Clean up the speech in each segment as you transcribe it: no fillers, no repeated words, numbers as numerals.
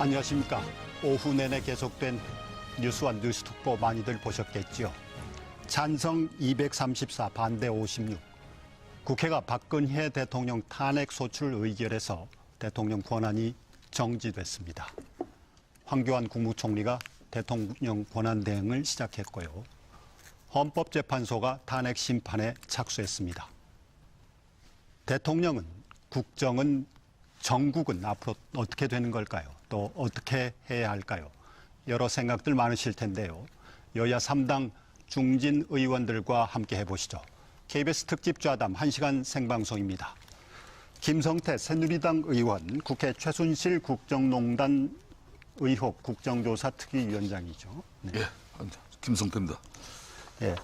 안녕하십니까. 오후 내내 계속된 뉴스와 뉴스특보 많이들 보셨겠죠. 찬성 234, 반대 56. 국회가 박근혜 대통령 탄핵 소추를 의결해서 대통령 권한이 정지됐습니다. 황교안 국무총리가 대통령 권한 대행을 시작했고요. 헌법재판소가 탄핵 심판에 착수했습니다. 대통령은, 국정은, 정국은 앞으로 어떻게 되는 걸까요? 또 어떻게 해야 할까요? 여러 생각들 많으실 텐데요. 여야 3당 중진 의원들과 함께 해보시죠. KBS 특집 좌담 1시간 생방송입니다. 김성태 새누리당 의원, 국회 최순실 국정농단 의혹 국정조사 특위위원장이죠. 네. 예, 김성태입니다. 예,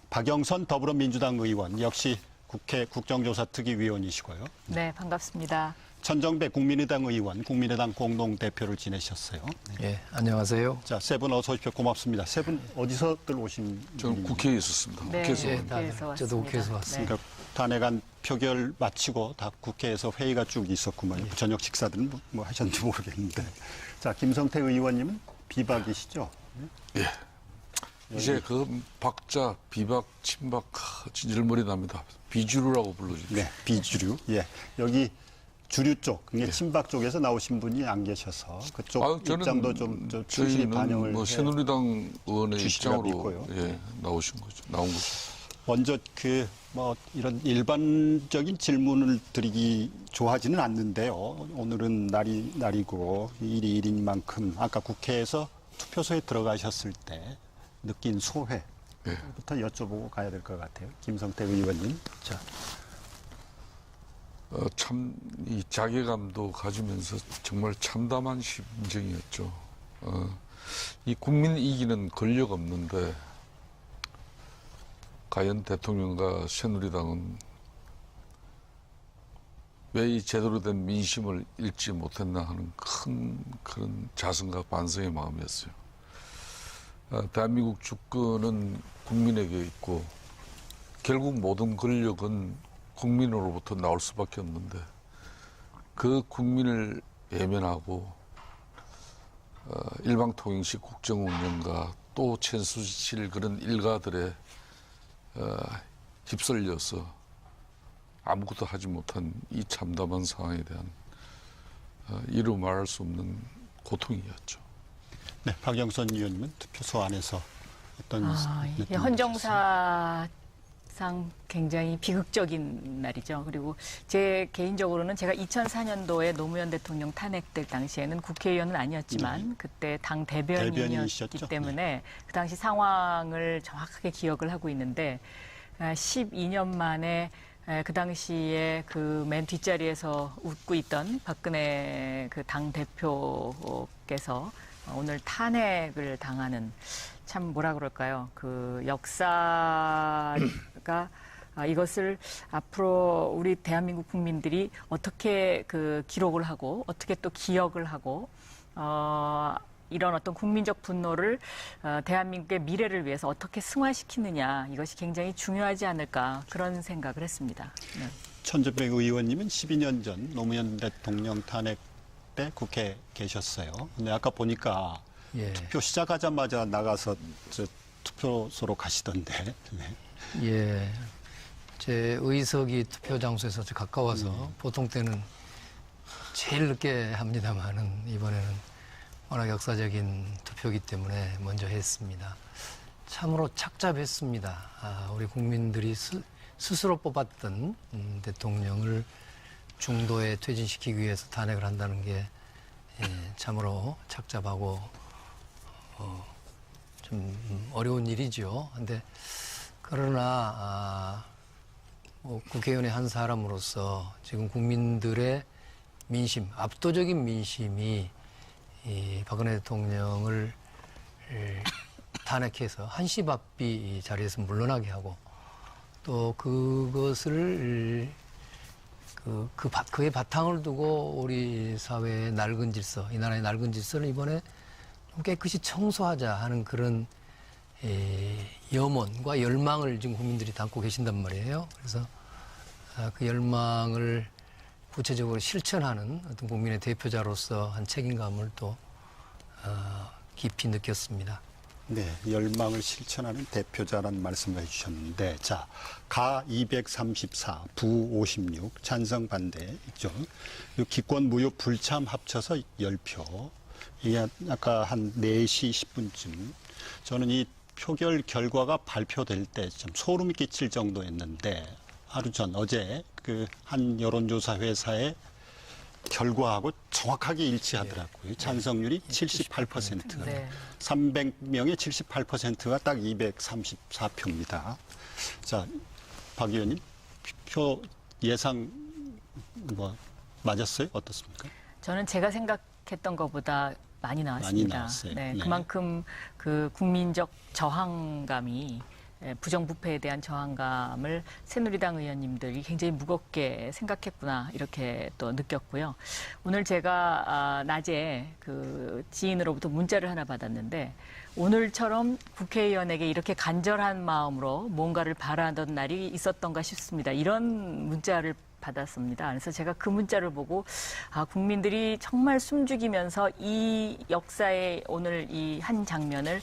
박영선 더불어민주당 의원, 역시 국회 국정조사 특위위원이시고요. 네, 반갑습니다. 천정배 국민의당 의원, 국민의당 공동대표를 지내셨어요. 네. 예, 안녕하세요. 자, 세 분 어서 오십시오. 고맙습니다. 세 분 어디서들 오신 저는 분입니까? 국회에 있었습니다. 네, 국회에서. 예, 왔는데. 국회에서 왔습니다. 저도 국회에서 왔습니다. 그러니까 탄핵안 표결 마치고 다 국회에서 회의가 쭉 있었구만. 저녁 식사들은 뭐 하셨는지 모르겠는데. 자, 김성태 의원님은 비박이시죠? 예. 이제 그 박자, 비박, 친박 진절머리 납니다. 비주류라고 불러주죠. 네, 비주류. 예, 여기 주류 쪽, 그게 친박 쪽에서 나오신 분이 안 계셔서 그쪽 입장도 좀 충실히 반영을 뭐 새누리당 의원의 입장으로 믿고요. 예, 나온 거죠. 먼저 뭐 이런 일반적인 질문을 드리기 좋아하지는 않는데요. 오늘은 날이고 일이 일인 만큼 아까 국회에서 투표소에 들어가셨을 때 느낀 소회부터 여쭤보고 가야 될 것 같아요. 김성태 의원님. 자. 참, 이 자괴감도 가지면서 정말 참담한 심정이었죠. 이 국민 이기는 권력 없는데, 과연 대통령과 새누리당은 왜 이 제대로 된 민심을 읽지 못했나 하는 큰 그런 자성과 반성의 마음이었어요. 대한민국 주권은 국민에게 있고, 결국 모든 권력은 국민으로부터 나올 수밖에 없는데 그 국민을 외면하고 일방통행식 국정운영과 또 천수칠 그런 일가들에 휩쓸려서 아무것도 하지 못한 이 참담한 상황에 대한 이루 말할 수 없는 고통이었죠. 네, 박영선 의원님은 투표소 안에서 어떤 이게 헌정사상 굉장히 비극적인 날이죠. 그리고 제 개인적으로는 제가 2004년도에 노무현 대통령 탄핵될 당시에는 국회의원은 아니었지만 그때 당 대변인이었기 때문에 그 당시 상황을 정확하게 기억을 하고 있는데 12년 만에 그 당시에 그 맨 뒷자리에서 웃고 있던 박근혜 그 당 대표께서 오늘 탄핵을 당하는 참 뭐라 그럴까요? 그 역사가 이것을 앞으로 우리 대한민국 국민들이 어떻게 그 기록을 하고 어떻게 또 기억을 하고 이런 어떤 국민적 분노를 대한민국의 미래를 위해서 어떻게 승화시키느냐 이것이 굉장히 중요하지 않을까 그런 생각을 했습니다. 네. 천정배 의원님은 12년 전 노무현 대통령 탄핵 때 국회에 계셨어요. 근데 아까 보니까 예. 투표 시작하자마자 나가서 투표소로 가시던데. 네. 예. 제 의석이 투표 장소에서 아주 가까워서 보통 때는 제일 늦게 합니다만은 이번에는 워낙 역사적인 투표이기 때문에 먼저 했습니다. 참으로 착잡했습니다. 우리 국민들이 스스로 뽑았던 대통령을 중도에 퇴진시키기 위해서 탄핵을 한다는 게 참으로 착잡하고 좀 어려운 일이죠. 근데 그러나 뭐 국회의원의 한 사람으로서 지금 국민들의 민심, 압도적인 민심이 이 박근혜 대통령을 탄핵해서 한시바삐 자리에서 물러나게 하고 또 그것을 그의 바탕을 두고 우리 사회의 낡은 질서, 이 나라의 낡은 질서를 이번에 좀 깨끗이 청소하자 하는 그런 염원과 열망을 지금 국민들이 담고 계신단 말이에요. 그래서 그 열망을 구체적으로 실천하는 어떤 국민의 대표자로서 한 책임감을 또 깊이 느꼈습니다. 네, 열망을 실천하는 대표자라는 말씀을 해주셨는데, 자, 가 234, 부 56, 찬성 반대 있죠. 이 기권 무효 불참 합쳐서 10표. 이게 아까 한 4시 10분쯤 저는 이 표결 결과가 발표될 때 좀 소름이 끼칠 정도였는데, 하루 전 어제 그 한 여론조사 회사의 결과하고 정확하게 일치하더라고요. 찬성률이 78%. 네. 300명의 78%가 딱 234표입니다. 자, 박 의원님, 표 예상 뭐 맞았어요? 어떻습니까? 저는 제가 생각했던 것보다 많이 나왔습니다. 나왔어요. 네, 네. 그만큼 그 국민적 저항감이 부정부패에 대한 저항감을 새누리당 의원님들이 굉장히 무겁게 생각했구나 이렇게 또 느꼈고요. 오늘 제가 낮에 그 지인으로부터 문자를 하나 받았는데 오늘처럼 국회의원에게 이렇게 간절한 마음으로 뭔가를 바라던 날이 있었던가 싶습니다. 이런 문자를 받았습니다. 그래서 제가 그 문자를 보고 국민들이 정말 숨죽이면서 이 역사의 오늘 이 한 장면을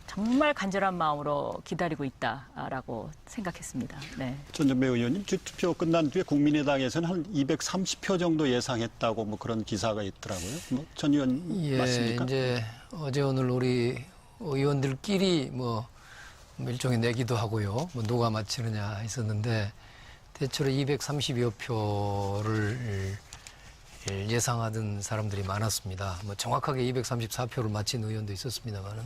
정말 간절한 마음으로 기다리고 있다라고 생각했습니다. 네. 전전배 의원님, 투표 끝난 뒤에 국민의당에서는 한 230표 정도 예상했다고 뭐 그런 기사가 있더라고요. 전 의원 맞습니까? 이제 어제 오늘 우리 의원들끼리 뭐 일종의 내기도 하고요. 뭐 누가 맞히느냐 했었는데 대체로 230여 표를 예상하던 사람들이 많았습니다. 뭐 정확하게 234표를 맞힌 의원도 있었습니다만은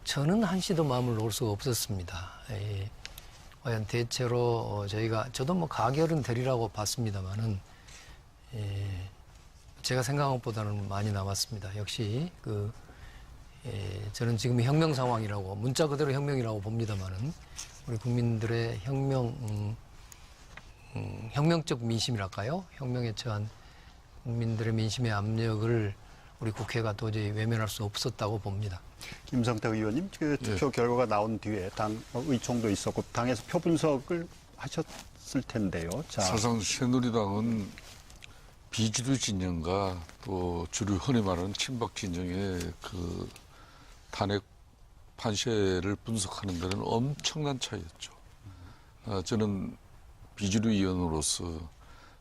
저는 한시도 마음을 놓을 수가 없었습니다. 과연 대체로 저도 뭐 가결은 되리라고 봤습니다만은 제가 생각한 것보다는 많이 남았습니다. 역시 저는 지금 혁명 상황이라고 문자 그대로 혁명이라고 봅니다만은 우리 국민들의 혁명적 민심이랄까요? 혁명에 처한 국민들의 민심의 압력을 우리 국회가 도저히 외면할 수 없었다고 봅니다. 김성태 의원님, 그 투표 결과가 나온 뒤에 당 의총도 있었고 당에서 표 분석을 하셨을 텐데요. 자, 사실상 새누리당은 비주류 진영과 또 주류 흔히 말하는 친박 진영의 그 탄핵 판세를 분석하는 데는 엄청난 차이였죠. 저는 비주류 의원으로서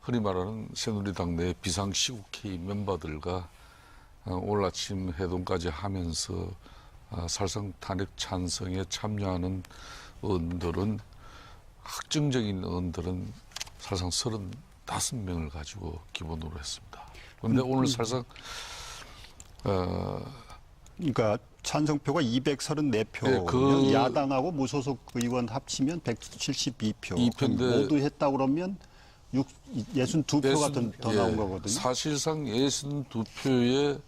흔히 말하는 새누리당 내 비상시국회의 멤버들과 오늘 아침 회동까지 하면서 사실상 탄핵 찬성에 참여하는 의원들은 확정적인 의원들은 사실상 35명을 가지고 기본으로 했습니다. 그런데 오늘 사실상 그러니까 찬성표가 234표, 네, 그 야당하고 무소속 의원 합치면 172표. 이표인데 모두 했다 그러면 62표가 더 나온 거거든요. 사실상 62표에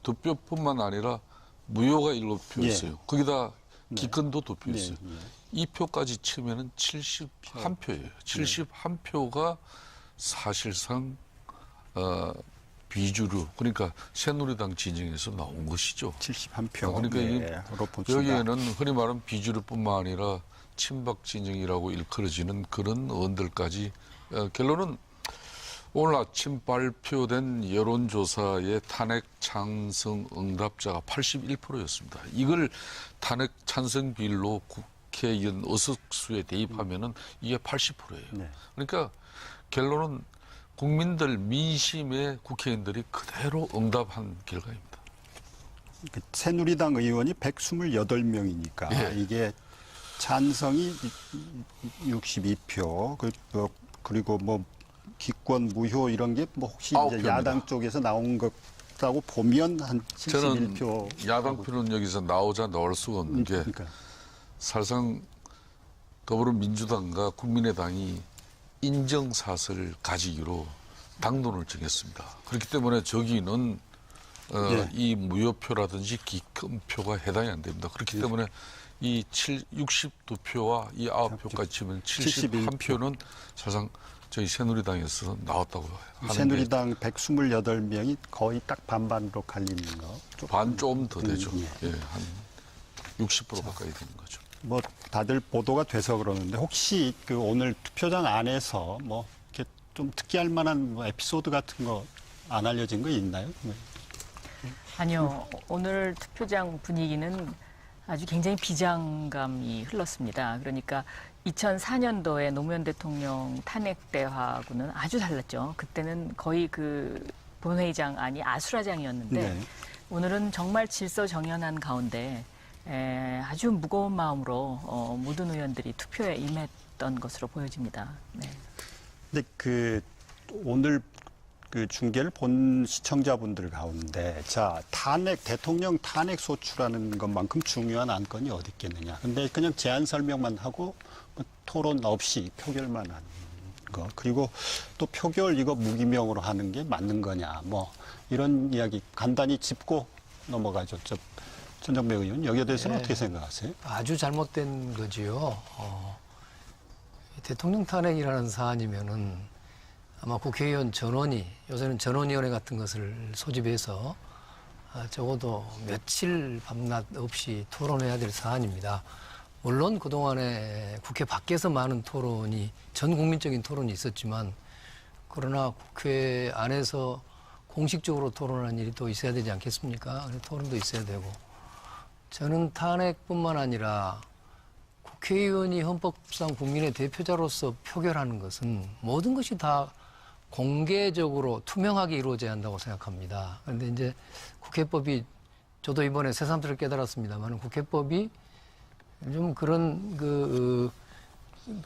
2표뿐만 아니라 무효가 7표였어요. 거기다 기권도 2표였어요. 2표까지 치면은 71표예요. 71표가 사실상 비주류, 그러니까 새누리당 진영에서 나온 것이죠. 71표. 그러니까 네, 여기에는 흔히 말하는 비주류뿐만 아니라 친박 진영이라고 일컬어지는 그런 의원들까지 결론은 오늘 아침 발표된 여론조사의 탄핵 찬성 응답자가 81%였습니다. 이걸 탄핵 찬성 비율로 국회의원 의석수에 대입하면은 이게 80%예요. 네. 그러니까 결론은 국민들 민심에 국회의원들이 그대로 응답한 결과입니다. 새누리당 의원이 128명이니까 예. 이게 찬성이 62표, 그리고 뭐 기권 무효 이런 게 뭐 혹시 이제 야당 쪽에서 나온 것라고 보면 한 71표. 저는 야당 표는 여기서 나올 수가 없는 게 그러니까. 사실상 더불어민주당과 국민의당이 인정사슬을 가지기로 당론을 정했습니다. 그렇기 때문에 저기는 예. 이 무효표라든지 기권표가 해당이 안 됩니다. 그렇기 때문에 이 62표와 이 9표까지 치면 71표는 사실상 저희 새누리당에서 나왔다고 하는 새누리당 128명이 거의 딱 반반으로 갈리는 거. 반 좀 더 되죠. 예. 예, 한 60% 가까이 되는 거죠. 뭐 다들 보도가 돼서 그러는데 혹시 그 오늘 투표장 안에서 뭐 이렇게 좀 특이할 만한 뭐 에피소드 같은 거 안 알려진 거 있나요? 아니요. 오늘 투표장 분위기는 아주 굉장히 비장감이 흘렀습니다. 그러니까 2004년도에 노무현 대통령 탄핵 때하고는 아주 달랐죠. 그때는 거의 그 본회의장 안이 아수라장이었는데 네. 오늘은 정말 질서정연한 가운데 아주 무거운 마음으로 모든 의원들이 투표에 임했던 것으로 보여집니다. 네. 근데 그 오늘 그 중계를 본 시청자분들 가운데 자 대통령 탄핵 소추라는 것만큼 중요한 안건이 어디 있겠느냐. 근데 그냥 제안 설명만 하고 뭐 토론 없이 표결만 하는 거 그리고 또 표결 이거 무기명으로 하는 게 맞는 거냐 뭐 이런 이야기 간단히 짚고 넘어가죠. 전정배 의원 여기에 대해서는 네. 어떻게 생각하세요? 아주 잘못된 거지요. 대통령 탄핵이라는 사안이면은 아마 국회의원 전원이 요새는 전원위원회 같은 것을 소집해서 적어도 며칠 밤낮 없이 토론해야 될 사안입니다. 물론 그동안에 국회 밖에서 많은 토론이 전 국민적인 토론이 있었지만 그러나 국회 안에서 공식적으로 토론하는 일이 또 있어야 되지 않겠습니까? 토론도 있어야 되고 저는 탄핵뿐만 아니라 국회의원이 헌법상 국민의 대표자로서 표결하는 것은 모든 것이 다 공개적으로 투명하게 이루어져야 한다고 생각합니다. 그런데 이제 국회법이 저도 이번에 새삼스레 깨달았습니다만 국회법이 좀 그런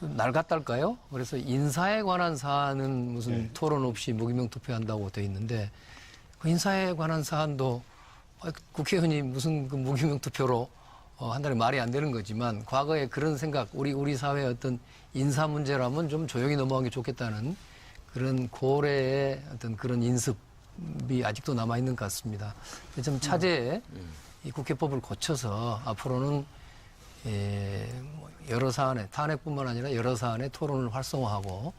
낡았달까요? 그래서 인사에 관한 사안은 무슨 토론 없이 무기명 투표한다고 돼 있는데 그 인사에 관한 사안도 국회의원이 무슨 그 무기명 투표로 한다는 말이 안 되는 거지만 과거에 그런 생각 우리 사회의 어떤 인사 문제라면 좀 조용히 넘어가는 게 좋겠다는 그런 고래의 어떤 그런 인습이 아직도 남아있는 것 같습니다. 좀 차제에 이 국회법을 고쳐서 앞으로는 여러 사안에 탄핵뿐만 아니라 여러 사안에 토론을 활성화하고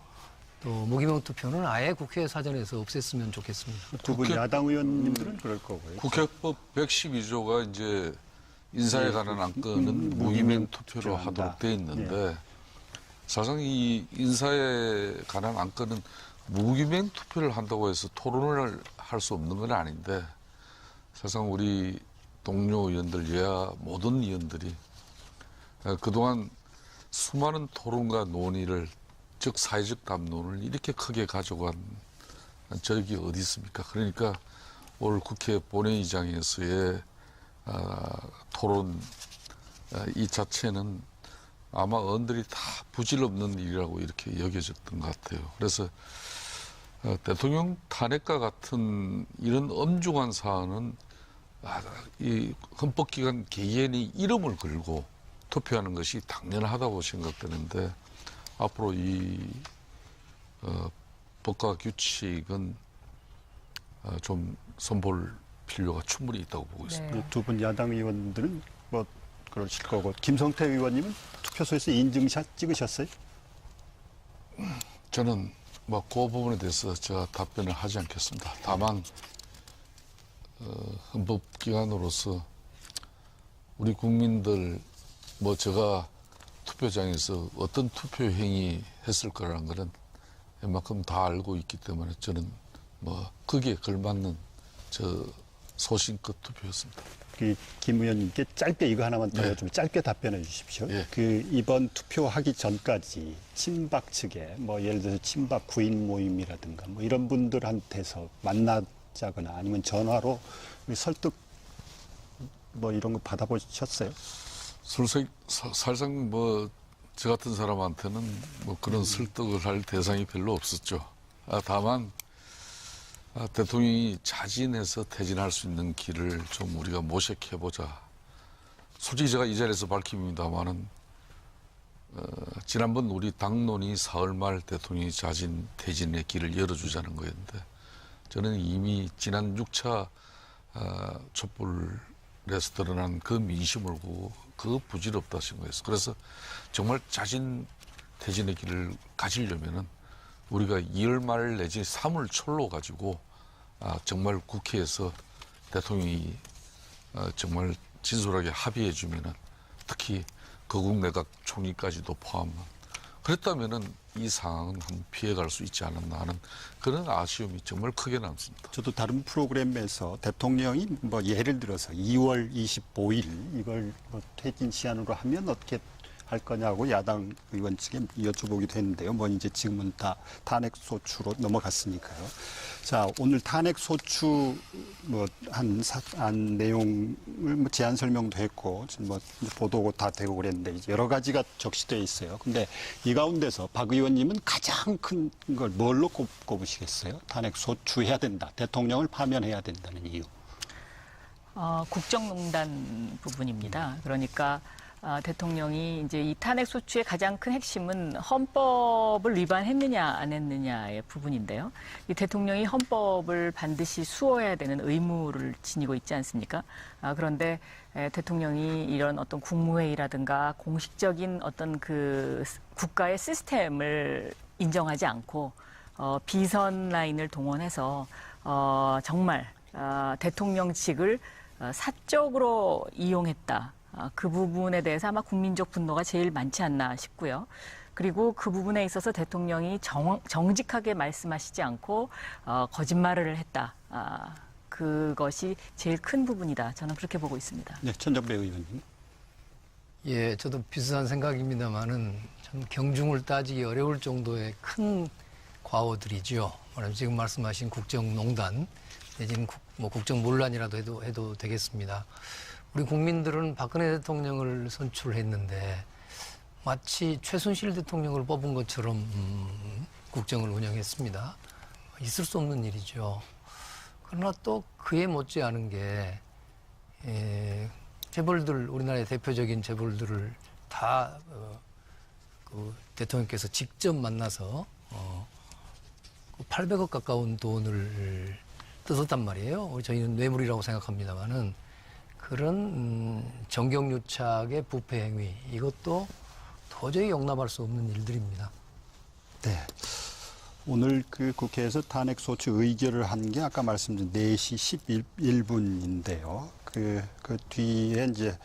또 무기명 투표는 아예 국회 사전에서 없앴으면 좋겠습니다. 두 분 국회- 야당 의원님들은 그럴 거고요. 국회법 112조가 이제 인사에 관한 안건은 무기명 투표로 투표한다. 하도록 돼 있는데 사실상 이 인사에 관한 안건은 무기명 투표를 한다고 해서 토론을 할 수 없는 건 아닌데 사실상 우리 동료 의원들 여야 모든 의원들이 그동안 수많은 토론과 논의를 즉 사회적 담론을 이렇게 크게 가져간 적이 어디 있습니까? 그러니까 올 국회 본회의장에서의 토론 이 자체는 아마 의원들이 다 부질없는 일이라고 이렇게 여겨졌던 것 같아요. 그래서 대통령 탄핵과 같은 이런 엄중한 사안은 이 헌법기관 개개인이 이름을 걸고 투표하는 것이 당연하다고 생각되는데 앞으로 이 법과 규칙은 좀 선볼 필요가 충분히 있다고 보고 있습니다. 네. 두 분 야당 의원들은 뭐 그러실 거고 김성태 의원님은 투표소에서 인증샷 찍으셨어요? 저는 뭐 그 부분에 대해서 제가 답변을 하지 않겠습니다. 다만 헌법기관으로서 우리 국민들 뭐 제가 투표장에서 어떤 투표 행위 했을 거라는 거는 웬만큼 다 알고 있기 때문에 저는 뭐 거기에 걸맞는 저 소신껏 투표였습니다. 김 의원님께 짧게 이거 하나만 더 네. 좀 짧게 답변해 주십시오. 예. 그 이번 투표하기 전까지 친박 측에 뭐 예를 들어서 친박 구인 모임이라든가 뭐 이런 분들한테서 만나자거나 아니면 전화로 설득 뭐 이런 거 받아보셨어요? 사실상 뭐 저 같은 사람한테는 뭐 그런 설득을 할 대상이 별로 없었죠. 다만 대통령이 자진해서 퇴진할 수 있는 길을 좀 우리가 모색해보자. 솔직히 제가 이 자리에서 밝힙니다마는 지난번 우리 당론이 사흘 말 대통령이 자진 퇴진의 길을 열어주자는 거였는데 저는 이미 지난 6차 촛불에서 드러난 그 민심을 보고 그 부질없다 생각했어. 그래서 정말 자진 퇴진의 길을 가지려면은 우리가 2월 말 내지 3월 초로 가지고 정말 국회에서 대통령이 정말 진솔하게 합의해 주면은 특히 거국 내각 총리까지도 포함한 그랬다면은 이 상황은 한 피해갈 수 있지 않았나 하는 그런 아쉬움이 정말 크게 남습니다. 저도 다른 프로그램에서 대통령이 뭐 예를 들어서 2월 25일 이걸 뭐 퇴진 시한으로 하면 어떻게 할 거냐고 야당 의원 측에 여쭤보기도 했는데요. 뭐 이제 지금은 다 탄핵 소추로 넘어갔으니까요. 자, 오늘 탄핵 소추 한 내용을 뭐 제안 설명도 했고 지금 뭐 보도고 다 되고 그랬는데 이제 여러 가지가 적시되어 있어요. 근데 이 가운데서 박 의원님은 가장 큰 걸 뭘로 꼽으시겠어요? 탄핵 소추해야 된다. 대통령을 파면해야 된다는 이유. 국정농단 부분입니다. 그러니까 대통령이 이제 이 탄핵 소추의 가장 큰 핵심은 헌법을 위반했느냐 안 했느냐의 부분인데요. 이 대통령이 헌법을 반드시 수호해야 되는 의무를 지니고 있지 않습니까? 그런데 대통령이 이런 어떤 국무회의라든가 공식적인 어떤 그 국가의 시스템을 인정하지 않고 비선 라인을 동원해서 정말 대통령직을 사적으로 이용했다. 그 부분에 대해서 아마 국민적 분노가 제일 많지 않나 싶고요. 그리고 그 부분에 있어서 대통령이 정직하게 말씀하시지 않고 거짓말을 했다. 그것이 제일 큰 부분이다. 저는 그렇게 보고 있습니다. 네, 천정배 의원님. 예, 저도 비슷한 생각입니다만은 참 경중을 따지기 어려울 정도의 큰 과오들이죠. 말하자면 지금 말씀하신 국정농단 내지는 국정문란이라도 해도 되겠습니다. 우리 국민들은 박근혜 대통령을 선출했는데 마치 최순실 대통령을 뽑은 것처럼 국정을 운영했습니다. 있을 수 없는 일이죠. 그러나 또 그에 못지않은 게 재벌들, 우리나라의 대표적인 재벌들을 다 그 대통령께서 직접 만나서 800억 가까운 돈을 뜯었단 말이에요. 저희는 뇌물이라고 생각합니다만은 그런 정경유착의 부패 행위, 이것도 도저히 용납할 수 없는 일들입니다. 네. 오늘 그 국회에서 탄핵 소추 의결을 한 게 아까 말씀드린 4시 11분인데요. 그 뒤에 이제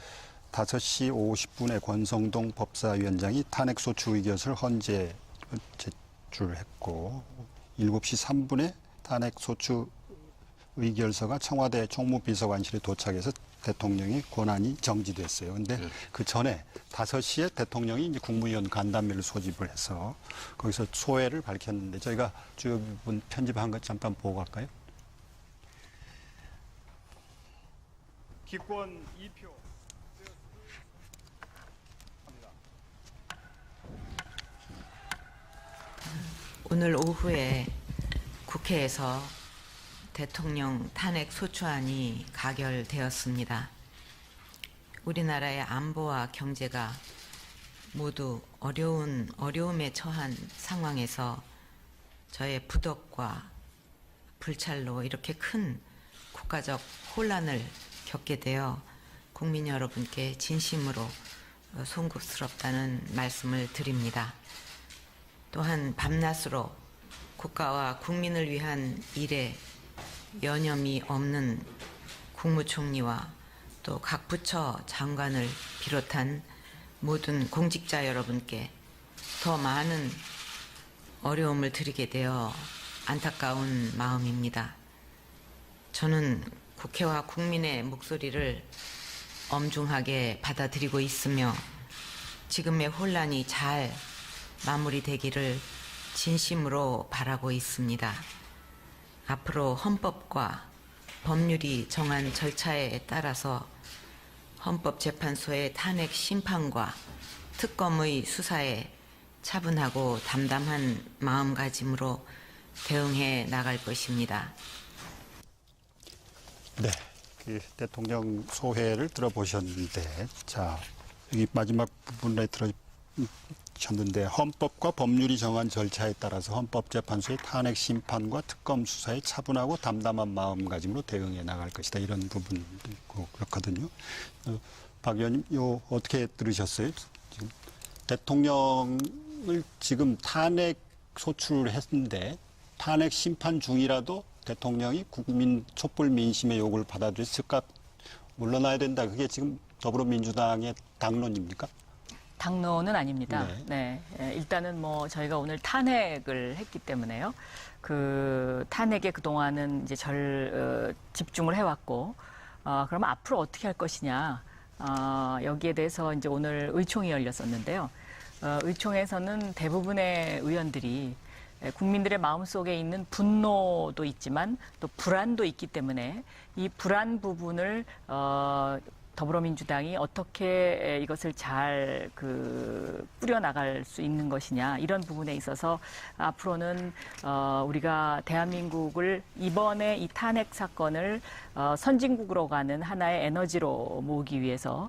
5시 50분에 권성동 법사위원장이 탄핵 소추 의결을 헌재 제출했고 7시 3분에 탄핵 소추 의결서가 청와대 총무비서관실에 도착해서 대통령의 권한이 정지됐어요. 근데 그 전에 5시에 대통령이 이제 국무위원 간담회를 소집을 해서 거기서 소회를 밝혔는데 저희가 주요 부분 편집한 것 잠깐 보고 갈까요? 기권 2표. 오늘 오후에 국회에서 대통령 탄핵 소추안이 가결되었습니다. 우리나라의 안보와 경제가 모두 어려움에 처한 상황에서 저의 부덕과 불찰로 이렇게 큰 국가적 혼란을 겪게 되어 국민 여러분께 진심으로 송구스럽다는 말씀을 드립니다. 또한 밤낮으로 국가와 국민을 위한 일에 여념이 없는 국무총리와 또 각 부처 장관을 비롯한 모든 공직자 여러분께 더 많은 어려움을 드리게 되어 안타까운 마음입니다. 저는 국회와 국민의 목소리를 엄중하게 받아들이고 있으며 지금의 혼란이 잘 마무리되기를 진심으로 바라고 있습니다. 앞으로 헌법과 법률이 정한 절차에 따라서 헌법재판소의 탄핵 심판과 특검의 수사에 차분하고 담담한 마음가짐으로 대응해 나갈 것입니다. 네, 그 대통령 소회를 들어보셨는데, 자 여기 마지막 부분에 들어셨는데 헌법과 법률이 정한 절차에 따라서 헌법재판소의 탄핵 심판과 특검 수사에 차분하고 담담한 마음가짐으로 대응해 나갈 것이다 이런 부분도 있고 그렇거든요. 박 의원님, 요 어떻게 들으셨어요? 지금 대통령을 지금 탄핵 소추를 했는데 탄핵 심판 중이라도 대통령이 국민 촛불 민심의 요구를 받아들여 즉각 물러나야 된다. 그게 지금 더불어민주당의 당론입니까? 당론은 아닙니다. 네. 네. 일단은 뭐 저희가 오늘 탄핵을 했기 때문에요. 그 탄핵에 그동안은 이제 집중을 해왔고, 그러면 앞으로 어떻게 할 것이냐. 여기에 대해서 이제 오늘 의총이 열렸었는데요. 의총에서는 대부분의 의원들이 국민들의 마음속에 있는 분노도 있지만 또 불안도 있기 때문에 이 불안 부분을 더불어민주당이 어떻게 이것을 잘 꾸려나갈 수 있는 것이냐 이런 부분에 있어서 앞으로는 우리가 대한민국을 이번에 이 탄핵 사건을 선진국으로 가는 하나의 에너지로 모으기 위해서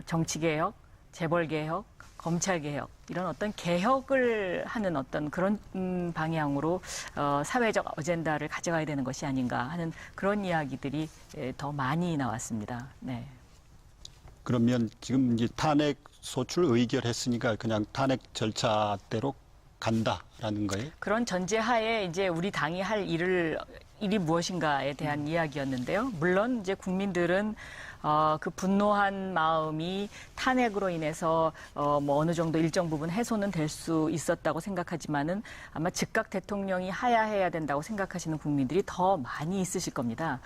정치개혁, 재벌개혁, 검찰개혁 이런 어떤 개혁을 하는 어떤 그런 방향으로 사회적 어젠다를 가져가야 되는 것이 아닌가 하는 그런 이야기들이 더 많이 나왔습니다. 네. 그러면 지금 이제 탄핵 소출 의결했으니까 그냥 탄핵 절차대로 간다라는 거예요? 그런 전제하에 이제 우리 당이 할 일이 무엇인가에 대한 이야기였는데요. 물론 이제 국민들은 그 분노한 마음이 탄핵으로 인해서 뭐 어느 정도 일정 부분 해소는 될 수 있었다고 생각하지만은 아마 즉각 대통령이 하야해야 된다고 생각하시는 국민들이 더 많이 있으실 겁니다.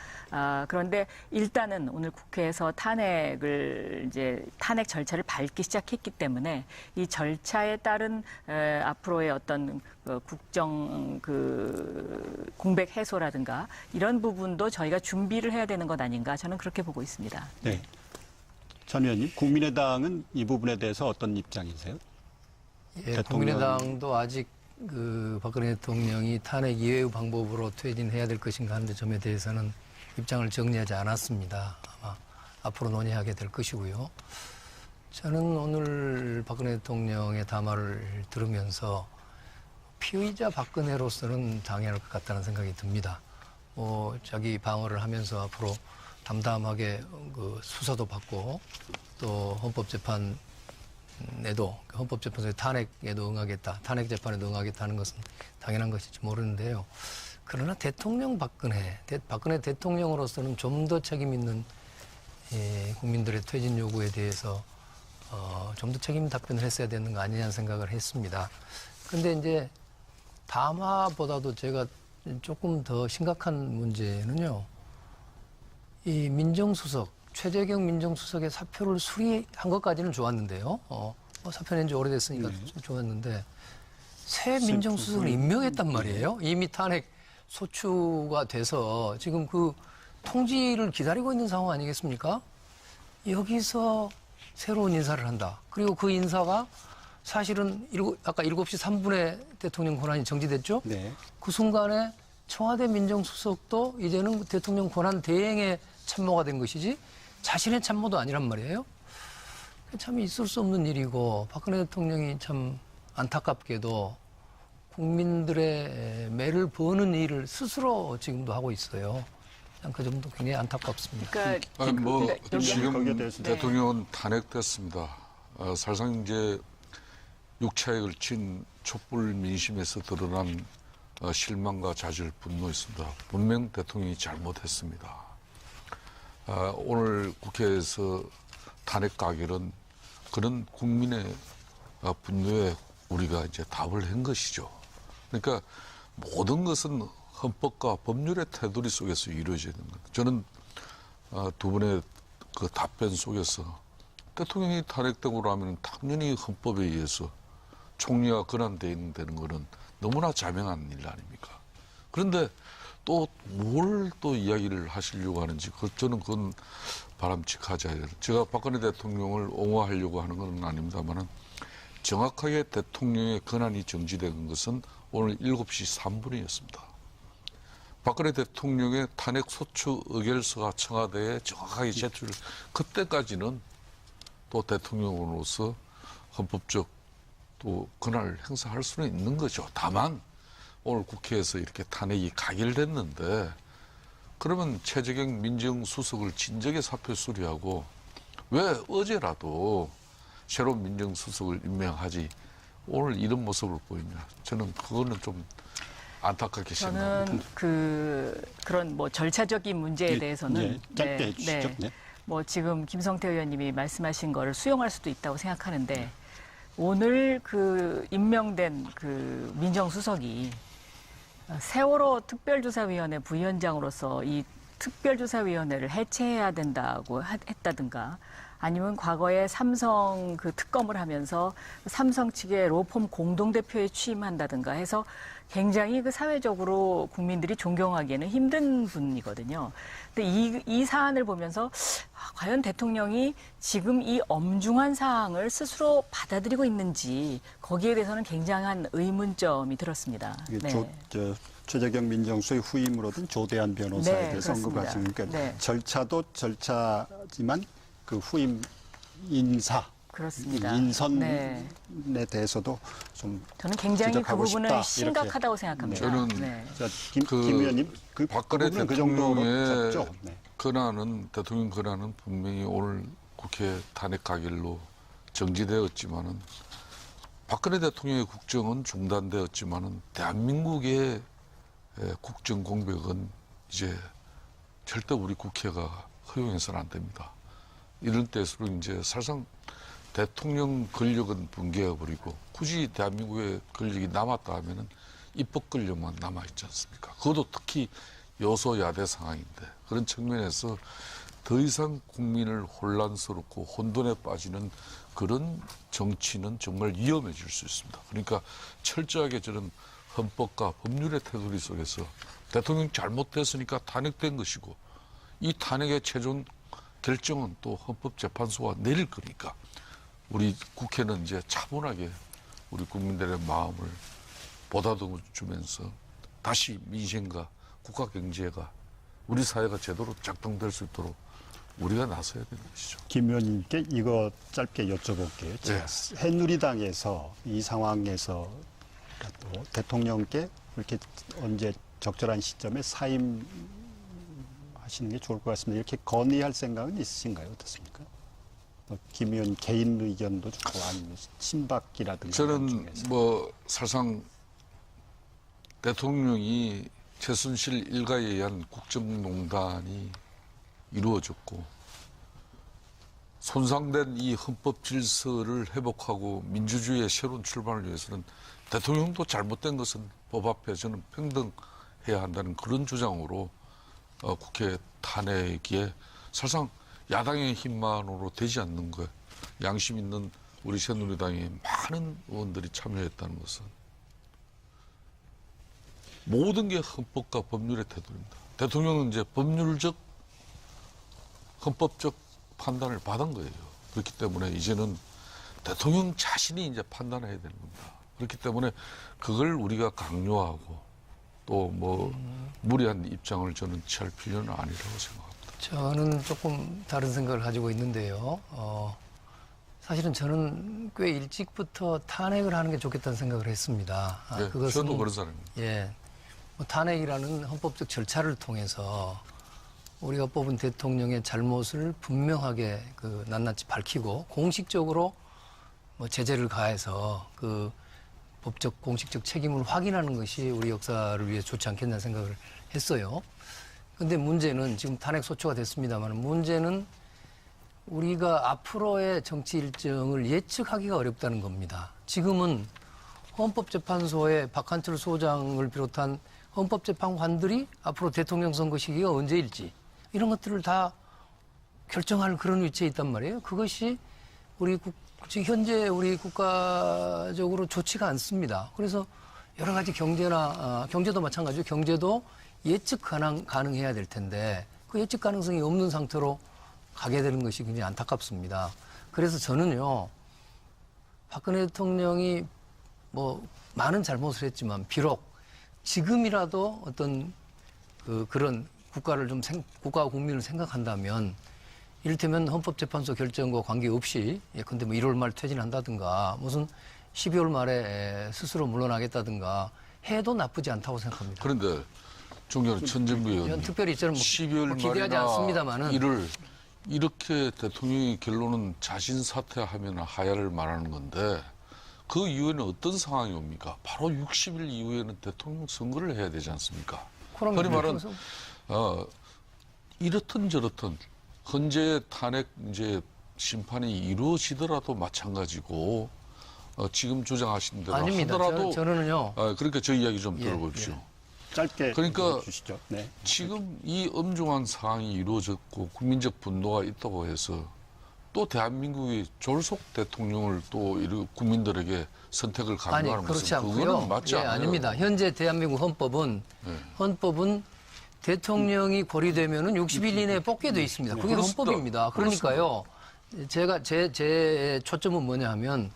그런데 일단은 오늘 국회에서 탄핵 절차를 밟기 시작했기 때문에 이 절차에 따른 앞으로의 어떤 국정 공백 해소라든가 이런 부분도 저희가 준비를 해야 되는 것 아닌가 저는 그렇게 보고 있습니다. 네. 전 의원님, 국민의당은 이 부분에 대해서 어떤 입장이세요? 예, 국민의당도 아직 박근혜 대통령이 탄핵 이외의 방법으로 퇴진해야 될 것인가 하는 점에 대해서는 입장을 정리하지 않았습니다. 아마 앞으로 논의하게 될 것이고요. 저는 오늘 박근혜 대통령의 담화를 들으면서 피의자 박근혜로서는 당연할 것 같다는 생각이 듭니다. 자기 방어를 하면서 앞으로 담담하게 수사도 받고 또 헌법재판소의 탄핵에도 응하겠다, 탄핵 재판에도 응하겠다는 것은 당연한 것일지 모르는데요. 그러나 박근혜 대통령으로서는 좀 더 책임 있는 국민들의 퇴진 요구에 대해서 좀 더 책임 답변을 했어야 되는 거 아니냐는 생각을 했습니다. 그런데 이제 담화보다도 제가 조금 더 심각한 문제는요. 이 민정수석, 최재경 민정수석의 사표를 수리한 것까지는 좋았는데요. 사표 낸 지 오래됐으니까 좀 좋았는데 새 민정수석을 임명했단 말이에요. 이미 탄핵 소추가 돼서 지금 그 통지를 기다리고 있는 상황 아니겠습니까? 여기서 새로운 인사를 한다. 그리고 그 인사가 사실은 아까 7시 3분에 대통령 권한이 정지됐죠? 네. 그 순간에 청와대 민정수석도 이제는 대통령 권한 대행에 참모가 된 것이지 자신의 참모도 아니란 말이에요. 참 있을 수 없는 일이고 박근혜 대통령이 참 안타깝게도 국민들의 매를 버는 일을 스스로 지금도 하고 있어요. 그 점도 굉장히 안타깝습니다. 그러니까 지금 대통령은 탄핵됐습니다. 사실상 이제 6차에 걸친 촛불 민심에서 드러난 실망과 좌절, 분노 있습니다. 분명 대통령이 잘못했습니다. 오늘 국회에서 탄핵 가결은 그런 국민의 분노에 우리가 이제 답을 한 것이죠. 그러니까 모든 것은 헌법과 법률의 테두리 속에서 이루어지는 것. 저는 두 분의 그 답변 속에서 대통령이 탄핵되고 나면 당연히 헌법에 의해서 총리가 권한되는 거는 너무나 자명한 일 아닙니까? 그런데 또 뭘 또 이야기를 하시려고 하는지 저는 그건 바람직하지 않아요. 제가 박근혜 대통령을 옹호하려고 하는 건 아닙니다만은 정확하게 대통령의 권한이 정지된 것은 오늘 7시 3분이었습니다. 박근혜 대통령의 탄핵 소추 의결서가 청와대에 정확하게 제출, 그때까지는 또 대통령으로서 헌법적 또 권한을 행사할 수는 있는 거죠. 다만 오늘 국회에서 이렇게 탄핵이 가결됐는데 그러면 최재경 민정수석을 진작에 사표 수리하고 왜 어제라도 새로운 민정수석을 임명하지 오늘 이런 모습을 보이냐. 저는 그거는 좀 안타깝게 생각합니다. 저는 그런 뭐 절차적인 문제에 대해서는 짧게 해주시죠. 네. 뭐 지금 김성태 의원님이 말씀하신 거를 수용할 수도 있다고 생각하는데 오늘 그 임명된 그 민정수석이 세월호 특별조사위원회 부위원장으로서 이 특별조사위원회를 해체해야 된다고 했다든가 아니면 과거에 삼성 그 특검을 하면서 삼성 측의 로펌 공동대표에 취임한다든가 해서 굉장히 그 사회적으로 국민들이 존경하기에는 힘든 분이거든요. 근데 이 사안을 보면서 과연 대통령이 지금 이 엄중한 사항을 스스로 받아들이고 있는지 거기에 대해서는 굉장한 의문점이 들었습니다. 네. 최재경 민정수의 후임으로 된 조대한 변호사에 네, 대해서 그렇습니다. 언급하시니까 네. 절차도 절차지만 그 후임 인사 그렇습니다. 인선에 대해서도 좀 저는 굉장히 그 지적하고 부분은 싶다, 심각하다고 생각합니다. 저는 네. 자, 김 의원님 그 박근혜 부분은 그 정도로 대통령의 적죠? 네. 권한은 대통령 권한은 분명히 오늘 국회 탄핵 가결로 정지되었지만은 박근혜 대통령의 국정은 중단되었지만은 대한민국의 국정 공백은 이제 절대 우리 국회가 허용해서는 안 됩니다. 이런 때일수록 이제 사실상 대통령 권력은 붕괴해버리고 굳이 대한민국의 권력이 남았다 하면은 입법 권력만 남아있지 않습니까? 그것도 특히 여소야대 상황인데 그런 측면에서 더 이상 국민을 혼란스럽고 혼돈에 빠지는 그런 정치는 정말 위험해질 수 있습니다. 그러니까 철저하게 저는 헌법과 법률의 테두리 속에서 대통령 잘못됐으니까 탄핵된 것이고 이 탄핵의 최종 결정은 또 헌법재판소가 내릴 거니까 우리 국회는 이제 차분하게 우리 국민들의 마음을 보다듬어 주면서 다시 민생과 국가 경제가 우리 사회가 제대로 작동될 수 있도록 우리가 나서야 되는 것이죠. 김 의원님께 이거 짧게 여쭤볼게요. 제가 새누리당에서 이 상황에서 또 대통령께 이렇게 언제 적절한 시점에 사임하시는 게 좋을 것 같습니다. 이렇게 건의할 생각은 있으신가요? 어떻습니까? 김 의원 개인 의견도 좋고 아니면 친박이라든가 저는 중에서. 뭐 사실상 대통령이 최순실 일가에 의한 국정농단이 이루어졌고 손상된 이 헌법 질서를 회복하고 민주주의의 새로운 출발을 위해서는 대통령도 잘못된 것은 법 앞에 저는 평등해야 한다는 그런 주장으로 국회 탄핵에 사실상 야당의 힘만으로 되지 않는 것, 양심 있는 우리 새누리당의 많은 의원들이 참여했다는 것은 모든 게 헌법과 법률의 테두리입니다. 대통령은 이제 법률적, 헌법적 판단을 받은 거예요. 그렇기 때문에 이제는 대통령 자신이 이제 판단해야 되는 겁니다. 그렇기 때문에 그걸 우리가 강요하고 또 뭐 무리한 입장을 저는 취할 필요는 아니라고 생각합니다. 저는 조금 다른 생각을 가지고 있는데요. 사실은 저는 꽤 일찍부터 탄핵을 하는 게 좋겠다는 생각을 했습니다. 네, 저도 그런 사람입니다. 예, 뭐 탄핵이라는 헌법적 절차를 통해서 우리가 뽑은 대통령의 잘못을 분명하게 그 낱낱이 밝히고 공식적으로 뭐 제재를 가해서 그 법적 공식적 책임을 확인하는 것이 우리 역사를 위해 좋지 않겠나 생각을 했어요. 근데 문제는 지금 탄핵 소추가 됐습니다만 문제는 우리가 앞으로의 정치 일정을 예측하기가 어렵다는 겁니다. 지금은 헌법재판소의 박한철 소장을 비롯한 헌법재판관들이 앞으로 대통령 선거 시기가 언제일지 이런 것들을 다 결정할 그런 위치에 있단 말이에요. 그것이 지금 현재 우리 국가적으로 좋지가 않습니다. 그래서 여러 가지 경제도 마찬가지로 경제도 예측 가능해야 될 텐데 그 예측 가능성이 없는 상태로 가게 되는 것이 굉장히 안타깝습니다. 그래서 저는요, 박근혜 대통령이 뭐 많은 잘못을 했지만 비록 지금이라도 어떤 그런 국가와 국민을 생각한다면 이를테면 헌법재판소 결정과 관계없이 예컨대 뭐 1월 말 퇴진한다든가 무슨 12월 말에 스스로 물러나겠다든가 해도 나쁘지 않다고 생각합니다. 그런데 존경하는 천정부 의원님, 특별히 저는 12월 기대하지 말이나 않습니다만은 1월 이렇게 대통령의 결론은 자신 사퇴하면 하야를 말하는 건데 그 이후에는 어떤 상황이 옵니까? 바로 60일 이후에는 대통령 선거를 해야 되지 않습니까? 그런 말은 이렇든 저렇든 헌재 탄핵 이제 심판이 이루어지더라도 마찬가지고 지금 주장하신 대로 아닙니다. 하더라도 저는요. 그러니까 저 이야기 좀 예, 들어보십시오. 예. 짧게 그러니까 주시죠. 네. 지금 이 엄중한 상황이 이루어졌고 국민적 분노가 있다고 해서 또 대한민국이 졸속 대통령을 또 국민들에게 선택을 아니 강요하는 그렇지 것은 않고요. 그거는 맞지 예, 않아요. 아닙니다. 현재 대한민국 헌법은 대통령이 고리되면은 60일 이내에 뽑게 돼 있습니다. 그게 그렇습니다. 헌법입니다. 그러니까요. 제가 제 초점은 뭐냐 하면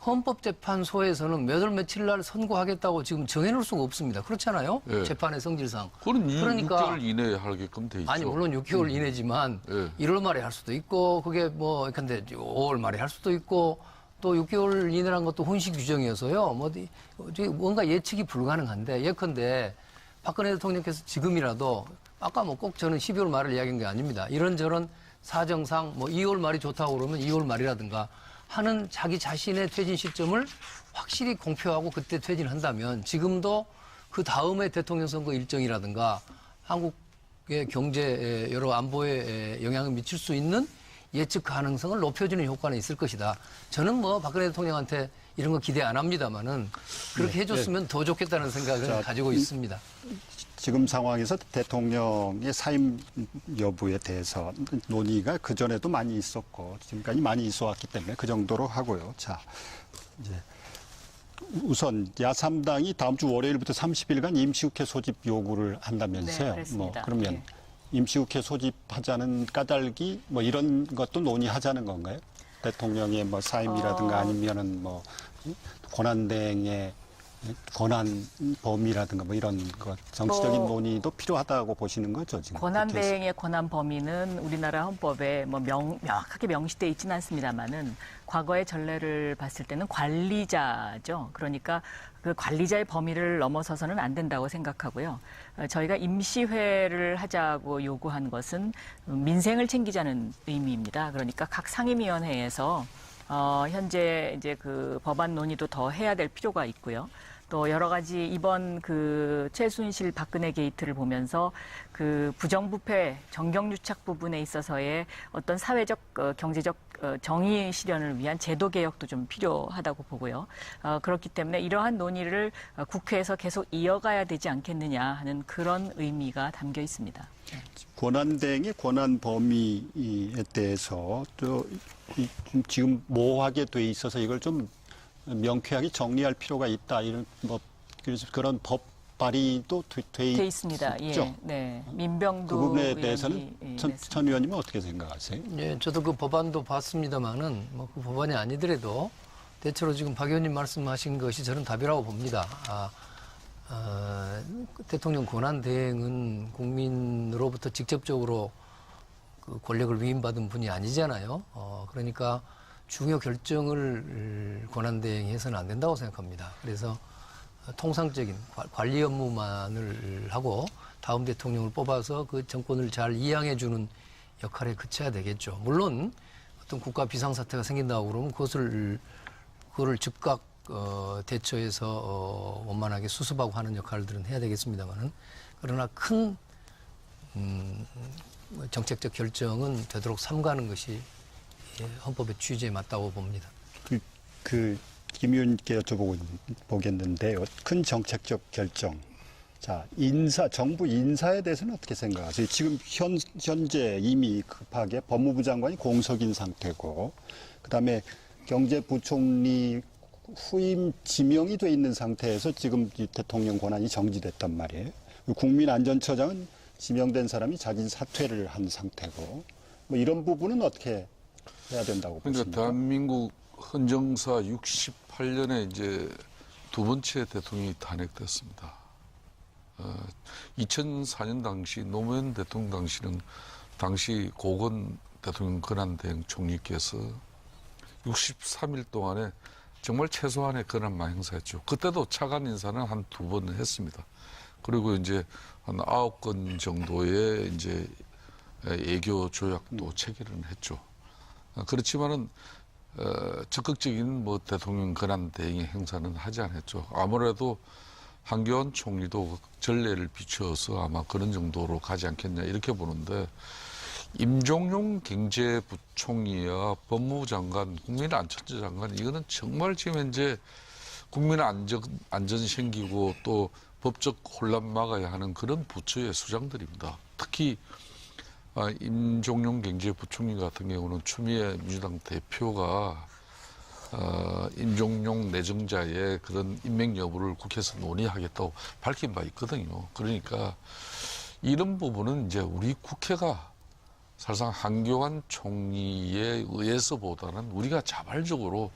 헌법재판소에서는 몇 월 며칠 날 선고하겠다고 지금 정해놓을 수가 없습니다. 그렇잖아요. 예. 재판의 성질상. 그건 그러니까 6개월 이내에 하게끔 돼 있죠. 아니 물론 6개월 이내지만 예. 1월 말에 할 수도 있고 그게 뭐 근데 5월 말에 할 수도 있고 또 6개월 이내라는 것도 혼식 규정이어서요. 뭔가 예측이 불가능한데 예컨대 박근혜 대통령께서 지금이라도 아까 뭐 꼭 저는 12월 말을 이야기한 게 아닙니다. 이런저런 사정상 뭐 2월 말이 좋다고 그러면 2월 말이라든가 하는 자기 자신의 퇴진 시점을 확실히 공표하고 그때 퇴진한다면 지금도 그 다음에 대통령 선거 일정이라든가 한국의 경제 여러 안보에 영향을 미칠 수 있는 예측 가능성을 높여주는 효과는 있을 것이다. 저는 뭐 박근혜 대통령한테 이런 거 기대 안 합니다만은 그렇게 해줬으면 더 좋겠다는 생각을 가지고 있습니다. 지금 상황에서 대통령의 사임 여부에 대해서 논의가 그전에도 많이 있었고 지금까지 많이 있어 왔기 때문에 그 정도로 하고요. 자, 이제 우선 야3당이 다음 주 월요일부터 30일간 임시국회 소집 요구를 한다면서요. 네, 그렇습니다. 그러면 예. 임시국회 소집하자는 까닭이 뭐 이런 것도 논의하자는 건가요? 대통령의 뭐 사임이라든가 아니면은 뭐 권한대행의 권한 범위라든가 뭐 이런 것 정치적인 논의도 필요하다고 보시는 거죠 지금? 권한대행의 권한 범위는 우리나라 헌법에 뭐 명확하게 명시되어 있지는 않습니다만은 과거의 전례를 봤을 때는 관리자죠. 그러니까 그 관리자의 범위를 넘어서서는 안 된다고 생각하고요. 저희가 임시회를 하자고 요구한 것은 민생을 챙기자는 의미입니다. 그러니까 각 상임위원회에서 현재 이제 그 법안 논의도 더 해야 될 필요가 있고요. 또 여러 가지 이번 그 최순실 박근혜 게이트를 보면서 그 부정부패 정경유착 부분에 있어서의 어떤 사회적 경제적 정의 실현을 위한 제도 개혁도 좀 필요하다고 보고요. 그렇기 때문에 이러한 논의를 국회에서 계속 이어가야 되지 않겠느냐 하는 그런 의미가 담겨 있습니다. 권한대행의 권한 범위에 대해서 또 지금 모호하게 돼 있어서 이걸 좀 명쾌하게 정리할 필요가 있다. 이런 뭐 그래서 그런 법 발의도 돼 있습니다. 있죠. 예, 네. 민병두 그 부분에 의원이, 대해서는 천 의원님은 어떻게 생각하세요? 예, 저도 그 법안도 봤습니다만은 뭐 그 법안이 아니더라도 대체로 지금 박 의원님 말씀하신 것이 저는 답이라고 봅니다. 대통령 권한 대행은 국민으로부터 직접적으로 그 권력을 위임받은 분이 아니잖아요. 그러니까 중요 결정을 권한 대행이 해서는 안 된다고 생각합니다. 그래서 통상적인 관리 업무만을 하고 다음 대통령을 뽑아서 그 정권을 잘 이양해 주는 역할에 그쳐야 되겠죠. 물론 어떤 국가 비상사태가 생긴다고 그러면 그거를 즉각 대처해서 원만하게 수습하고 하는 역할들은 해야 되겠습니다만은 그러나 큰 정책적 결정은 되도록 삼가는 것이 헌법의 취지에 맞다고 봅니다. 김 의원께 여쭤보겠는데요. 큰 정책적 결정. 자, 정부 인사에 대해서는 어떻게 생각하세요? 지금 현재 이미 급하게 법무부 장관이 공석인 상태고, 그다음에 경제부총리 후임 지명이 돼 있는 상태에서 지금 대통령 권한이 정지됐단 말이에요. 국민안전처장은 지명된 사람이 자진 사퇴를 한 상태고, 뭐 이런 부분은 어떻게 해야 된다고 그러니까 보십니까? 대한민국 헌정사 68년에 이제 두 번째 대통령이 탄핵됐습니다. 2004년 당시 노무현 대통령 당시는 당시 고건 대통령 권한대행 총리께서 63일 동안에 정말 최소한의 권한만 행사했죠. 그때도 차관 인사는 한 2번 했습니다. 그리고 이제 한 9건 정도의 이제 애교 조약도 체결은 했죠. 그렇지만은 적극적인 뭐 대통령 권한 대행의 행사는 하지 않았죠. 아무래도 한교안 총리도 전례를 비추어서 아마 그런 정도로 가지 않겠냐 이렇게 보는데 임종용 경제부총리와 법무부 장관, 국민안전처 장관 이거는 정말 지금 현재 국민의 안전 생기고 또 법적 혼란 막아야 하는 그런 부처의 수장들입니다. 특히 임종용 경제부총리 같은 경우는 추미애 민주당 대표가 임종용 내정자의 그런 임명 여부를 국회에서 논의하겠다고 밝힌 바 있거든요. 그러니까 이런 부분은 이제 우리 국회가 사실상 한교안 총리에 의해서보다는 우리가 자발적으로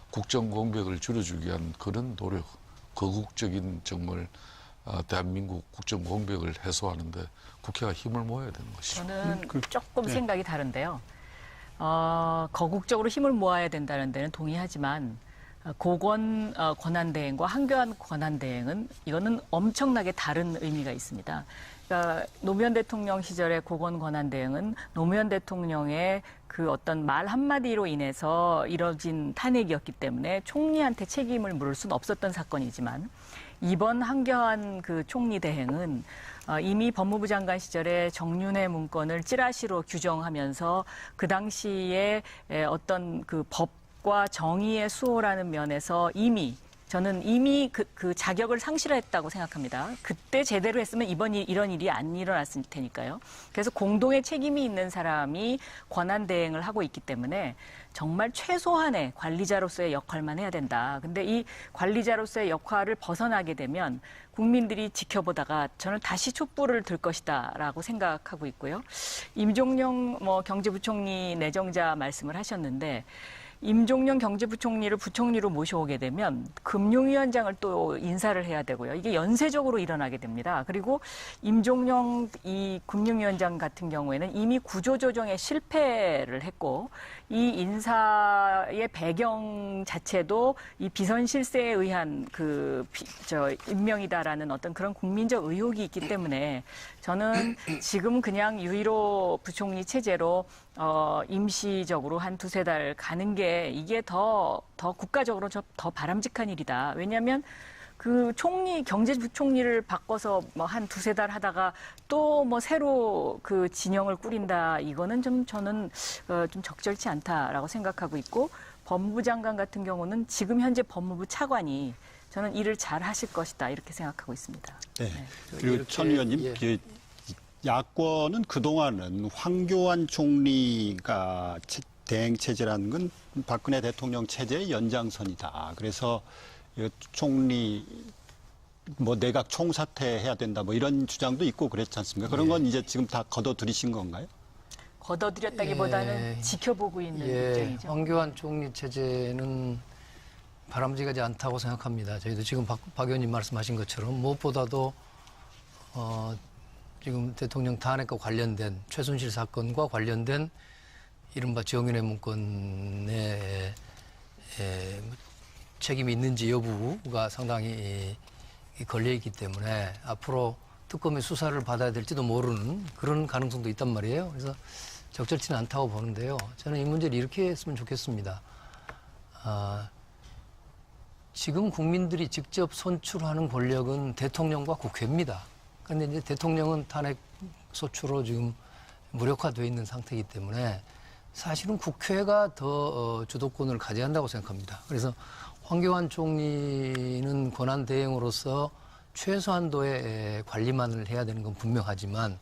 국정 공백을 줄여주기 위한 그런 노력, 거국적인 정말 대한민국 국정 공백을 해소하는데 국회가 힘을 모아야 되는 것이죠. 저는 조금 생각이 다른데요. 거국적으로 힘을 모아야 된다는 데는 동의하지만 고건 권한대행과 한교안 권한대행은 이거는 엄청나게 다른 의미가 있습니다. 그러니까 노무현 대통령 시절의 고건 권한대행은 노무현 대통령의 그 어떤 말 한마디로 인해서 이뤄진 탄핵이었기 때문에 총리한테 책임을 물을 수는 없었던 사건이지만 이번 한교안 그 총리 대행은 이미 법무부 장관 시절에 정윤회 문건을 찌라시로 규정하면서 그 당시에 어떤 그 법과 정의의 수호라는 면에서 저는 이미 그 자격을 상실했다고 생각합니다. 그때 제대로 했으면 이런 일이 안 일어났을 테니까요. 그래서 공동의 책임이 있는 사람이 권한 대행을 하고 있기 때문에 정말 최소한의 관리자로서의 역할만 해야 된다. 근데 이 관리자로서의 역할을 벗어나게 되면 국민들이 지켜보다가 저는 다시 촛불을 들 것이다라고 생각하고 있고요. 임종용 경제부총리 내정자 말씀을 하셨는데 임종용 경제부총리를 부총리로 모셔오게 되면 금융위원장을 또 인사를 해야 되고요. 이게 연쇄적으로 일어나게 됩니다. 그리고 임종용 이 금융위원장 같은 경우에는 이미 구조조정에 실패를 했고 이 인사의 배경 자체도 이 비선 실세에 의한 임명이다라는 어떤 그런 국민적 의혹이 있기 때문에 저는 지금 그냥 유일호 부총리 체제로 임시적으로 한 두세 달 가는 게 이게 더 국가적으로 더 바람직한 일이다. 왜냐하면 그 경제부총리를 바꿔서 한 두세 달 하다가 또 새로 그 진영을 꾸린다. 이거는 저는 좀 적절치 않다라고 생각하고 있고 법무부 장관 같은 경우는 지금 현재 법무부 차관이 저는 일을 잘 하실 것이다. 이렇게 생각하고 있습니다. 네. 그리고 천 의원님, 야권은 그동안은 황교안 총리가 대행 체제라는 건 박근혜 대통령 체제의 연장선이다. 그래서 총리 내각 총사퇴해야 된다. 이런 주장도 있고 그랬지 않습니까? 그런 건 이제 지금 다 걷어들이신 건가요? 걷어들였다기보다는 지켜보고 있는 입장이죠. 황교안 총리 체제는 바람직하지 않다고 생각합니다. 저희도 지금 박 의원님 말씀하신 것처럼 무엇보다도 지금 대통령 탄핵과 관련된 최순실 사건과 관련된 이른바 정윤회 문건에 책임이 있는지 여부가 상당히 걸려있기 때문에 앞으로 특검의 수사를 받아야 될지도 모르는 그런 가능성도 있단 말이에요. 그래서 적절치는 않다고 보는데요. 저는 이 문제를 이렇게 했으면 좋겠습니다. 지금 국민들이 직접 선출하는 권력은 대통령과 국회입니다. 그런데 이제 대통령은 탄핵 소추로 지금 무력화되어 있는 상태이기 때문에 사실은 국회가 더 주도권을 가져야 한다고 생각합니다. 그래서 황교안 총리는 권한 대행으로서 최소한도의 관리만을 해야 되는 건 분명하지만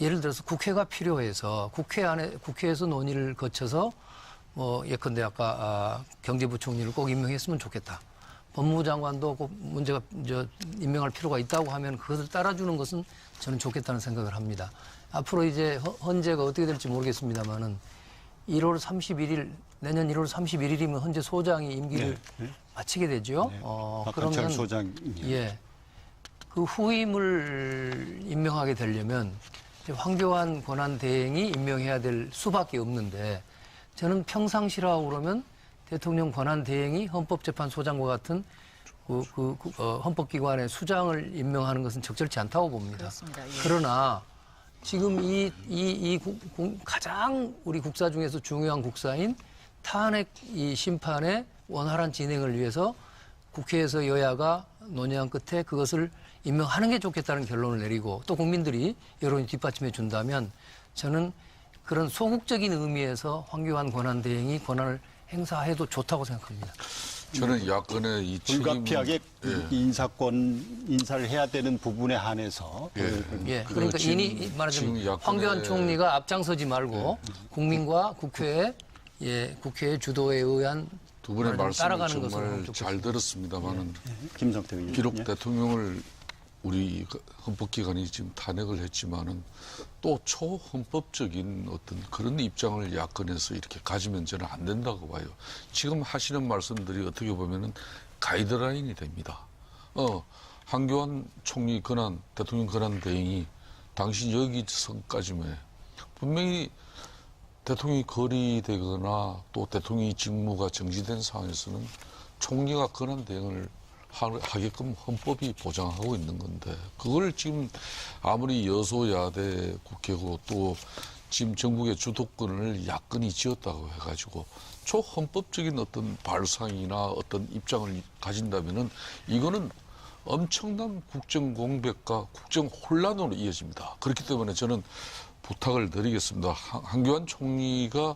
예를 들어서 국회가 필요해서 국회에서 논의를 거쳐서 예컨대 아까 경제부총리를 꼭 임명했으면 좋겠다. 법무부 장관도 꼭 문제가 임명할 필요가 있다고 하면 그것을 따라주는 것은 저는 좋겠다는 생각을 합니다. 앞으로 이제 헌재가 어떻게 될지 모르겠습니다만은 1월 31일 내년 1월 31일이면 헌재 소장이 임기를 마치게 되죠. 네. 그러면 소장 그 후임을 임명하게 되려면 이제 황교안 권한 대행이 임명해야 될 수밖에 없는데 저는 평상시라고 그러면 대통령 권한 대행이 헌법재판소장과 같은 헌법기관의 수장을 임명하는 것은 적절치 않다고 봅니다. 그렇습니다. 예. 그러나 지금 가장 우리 국사 중에서 중요한 국사인 탄핵 이 심판의 원활한 진행을 위해서 국회에서 여야가 논의한 끝에 그것을 임명하는 게 좋겠다는 결론을 내리고 또 국민들이 여론이 뒷받침해 준다면 저는 그런 소극적인 의미에서 황교안 권한대행이 권한을 행사해도 좋다고 생각합니다. 저는 야권의 이 책임, 불가피하게 예. 인사를 해야 되는 부분에 한해서 예, 그 그러니까 지금- 이니 말하자면 지금 야권의- 황교안 총리가 앞장서지 말고 국민과 국회의 국회의 주도에 의한 두 분의 말을 말씀을 따라가는 것으로 정말 하면 좋겠습니다. 잘 들었습니다만은 김성태 의원님. 비록 예. 대통령을 우리 헌법기관이 지금 탄핵을 했지만은 또 초헌법적인 어떤 그런 입장을 야권에서 이렇게 가지면 저는 안 된다고 봐요. 지금 하시는 말씀들이 어떻게 보면은 가이드라인이 됩니다. 한교안 총리 권한, 대통령 권한 대행이 당신 여기서까지만 분명히 대통령이 거리되거나 또 대통령이 직무가 정지된 상황에서는 총리가 권한 대행을 하게끔 헌법이 보장하고 있는 건데 그걸 지금 아무리 여소야대 국회고 또 지금 전국의 주도권을 야권이 쥐었다고 해가지고 초헌법적인 어떤 발상이나 어떤 입장을 가진다면은 이거는 엄청난 국정 공백과 국정 혼란으로 이어집니다. 그렇기 때문에 저는 부탁을 드리겠습니다. 한교안 총리가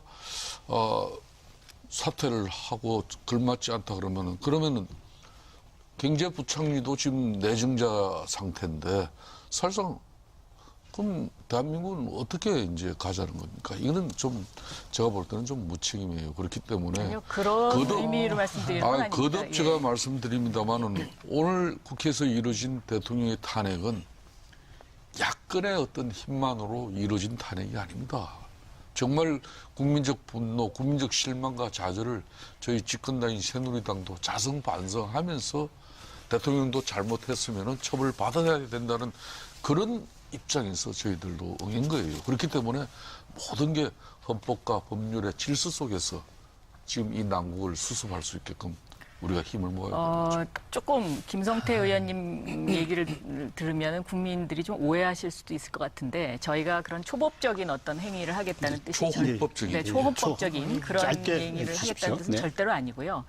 사퇴를 하고 걸맞지 않다 그러면은 경제부총리도 지금 내정자 상태인데 사실상 그럼 대한민국은 어떻게 이제 가자는 겁니까? 이거는 좀 제가 볼 때는 좀 무책임해요. 그렇기 때문에 아니요, 그런 의미로 말씀드리는 건 아닙니다. 거듭 제가 예. 말씀드립니다만은 오늘 국회에서 이루어진 대통령의 탄핵은 야권의 어떤 힘만으로 이루어진 탄핵이 아닙니다. 정말 국민적 분노, 국민적 실망과 좌절을 저희 집권당인 새누리당도 자성 반성하면서 대통령도 잘못했으면 처벌받아야 된다는 그런 입장에서 저희들도 응한 거예요. 그렇기 때문에 모든 게 헌법과 법률의 질서 속에서 지금 이 난국을 수습할 수 있게끔 우리가 힘을 모아야 되는 거죠. 조금 김성태 의원님 얘기를 들으면 국민들이 좀 오해하실 수도 있을 것 같은데 저희가 그런 초법적인 어떤 행위를 하겠다는 뜻이 초헌법적인. 네, 초헌법적인 그런 짧게 얘기를 해주십시오. 하겠다는 뜻은 네. 절대로 아니고요.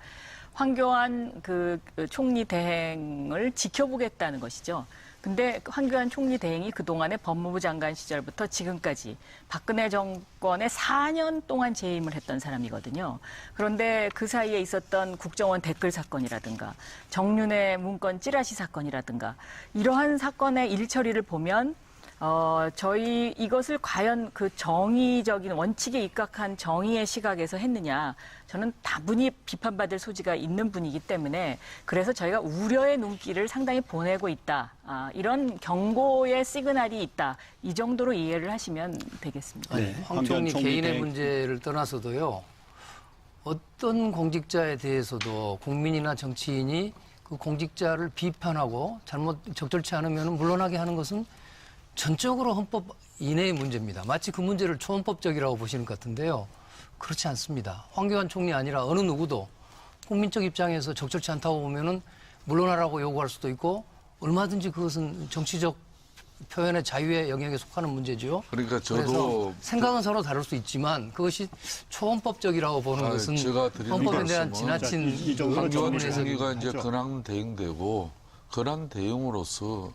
황교안 그 총리 대행을 지켜보겠다는 것이죠. 근데 황교안 총리 대행이 그동안에 법무부 장관 시절부터 지금까지 박근혜 정권에 4년 동안 재임을 했던 사람이거든요. 그런데 그 사이에 있었던 국정원 댓글 사건이라든가 정윤회 문건 찌라시 사건이라든가 이러한 사건의 일처리를 보면 저희 이것을 과연 그 정의적인 원칙에 입각한 정의의 시각에서 했느냐 저는 다분히 비판받을 소지가 있는 분이기 때문에 그래서 저희가 우려의 눈길을 상당히 보내고 있다. 이런 경고의 시그널이 있다. 이 정도로 이해를 하시면 되겠습니다. 아니, 네, 황 총리 황교안 개인의 총리 문제를 떠나서도요. 어떤 공직자에 대해서도 국민이나 정치인이 그 공직자를 비판하고 잘못 적절치 않으면 물러나게 하는 것은 전적으로 헌법 이내의 문제입니다. 마치 그 문제를 초헌법적이라고 보시는 것 같은데요. 그렇지 않습니다. 황교안 총리 아니라 어느 누구도 국민적 입장에서 적절치 않다고 보면은 물러나라고 요구할 수도 있고 얼마든지 그것은 정치적 표현의 자유의 영역에 속하는 문제죠. 그러니까 그래서 저도 생각은 서로 다를 수 있지만 그것이 초헌법적이라고 보는 것은 제가 드리는 헌법에 대한 말씀은 지나친 이 정도로 황교안 정리해서 총리가 이제 하죠. 권한 대행되고 권한 대행으로서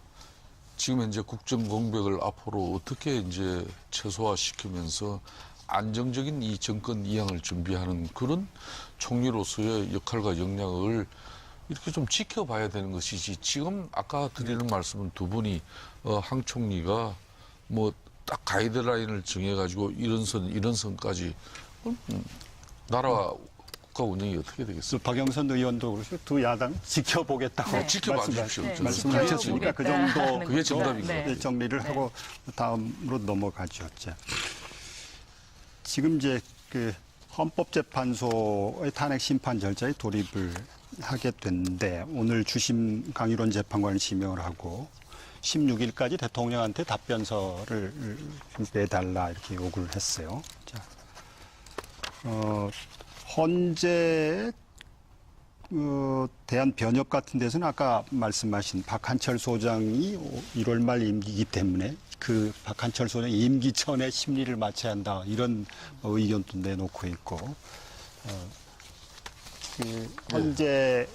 지금 현재 국정 공백을 앞으로 어떻게 이제 최소화시키면서 안정적인 이 정권 이양을 준비하는 그런 총리로서의 역할과 역량을 이렇게 좀 지켜봐야 되는 것이지 지금 아까 드리는 말씀은 두 분이 황 총리가 뭐 딱 가이드라인을 정해가지고 이런 선까지 나라 국가 운영이 어떻게 되겠어요? 박영선 의원도 그렇고 두 야당 지켜보겠다고 네. 지켜봐 주십시오. 네, 말씀하셨으니까 그 정도 지켜보겠다는 그게 거죠. 정답입니다. 네. 정리를 하고 다음으로 넘어가죠. 자, 지금 이제 그 헌법재판소의 탄핵 심판 절차에 돌입을 하게 됐는데 오늘 주심 강유론 재판관을 지명을 하고 16일까지 대통령한테 답변서를 내달라 이렇게 요구를 했어요. 자, 헌재 대한 변협 같은 데서는 아까 말씀하신 박한철 소장이 1월 말 임기이기 때문에 그 박한철 소장 임기 전에 심리를 마쳐야 한다 이런 의견도 내놓고 있고 그 헌재의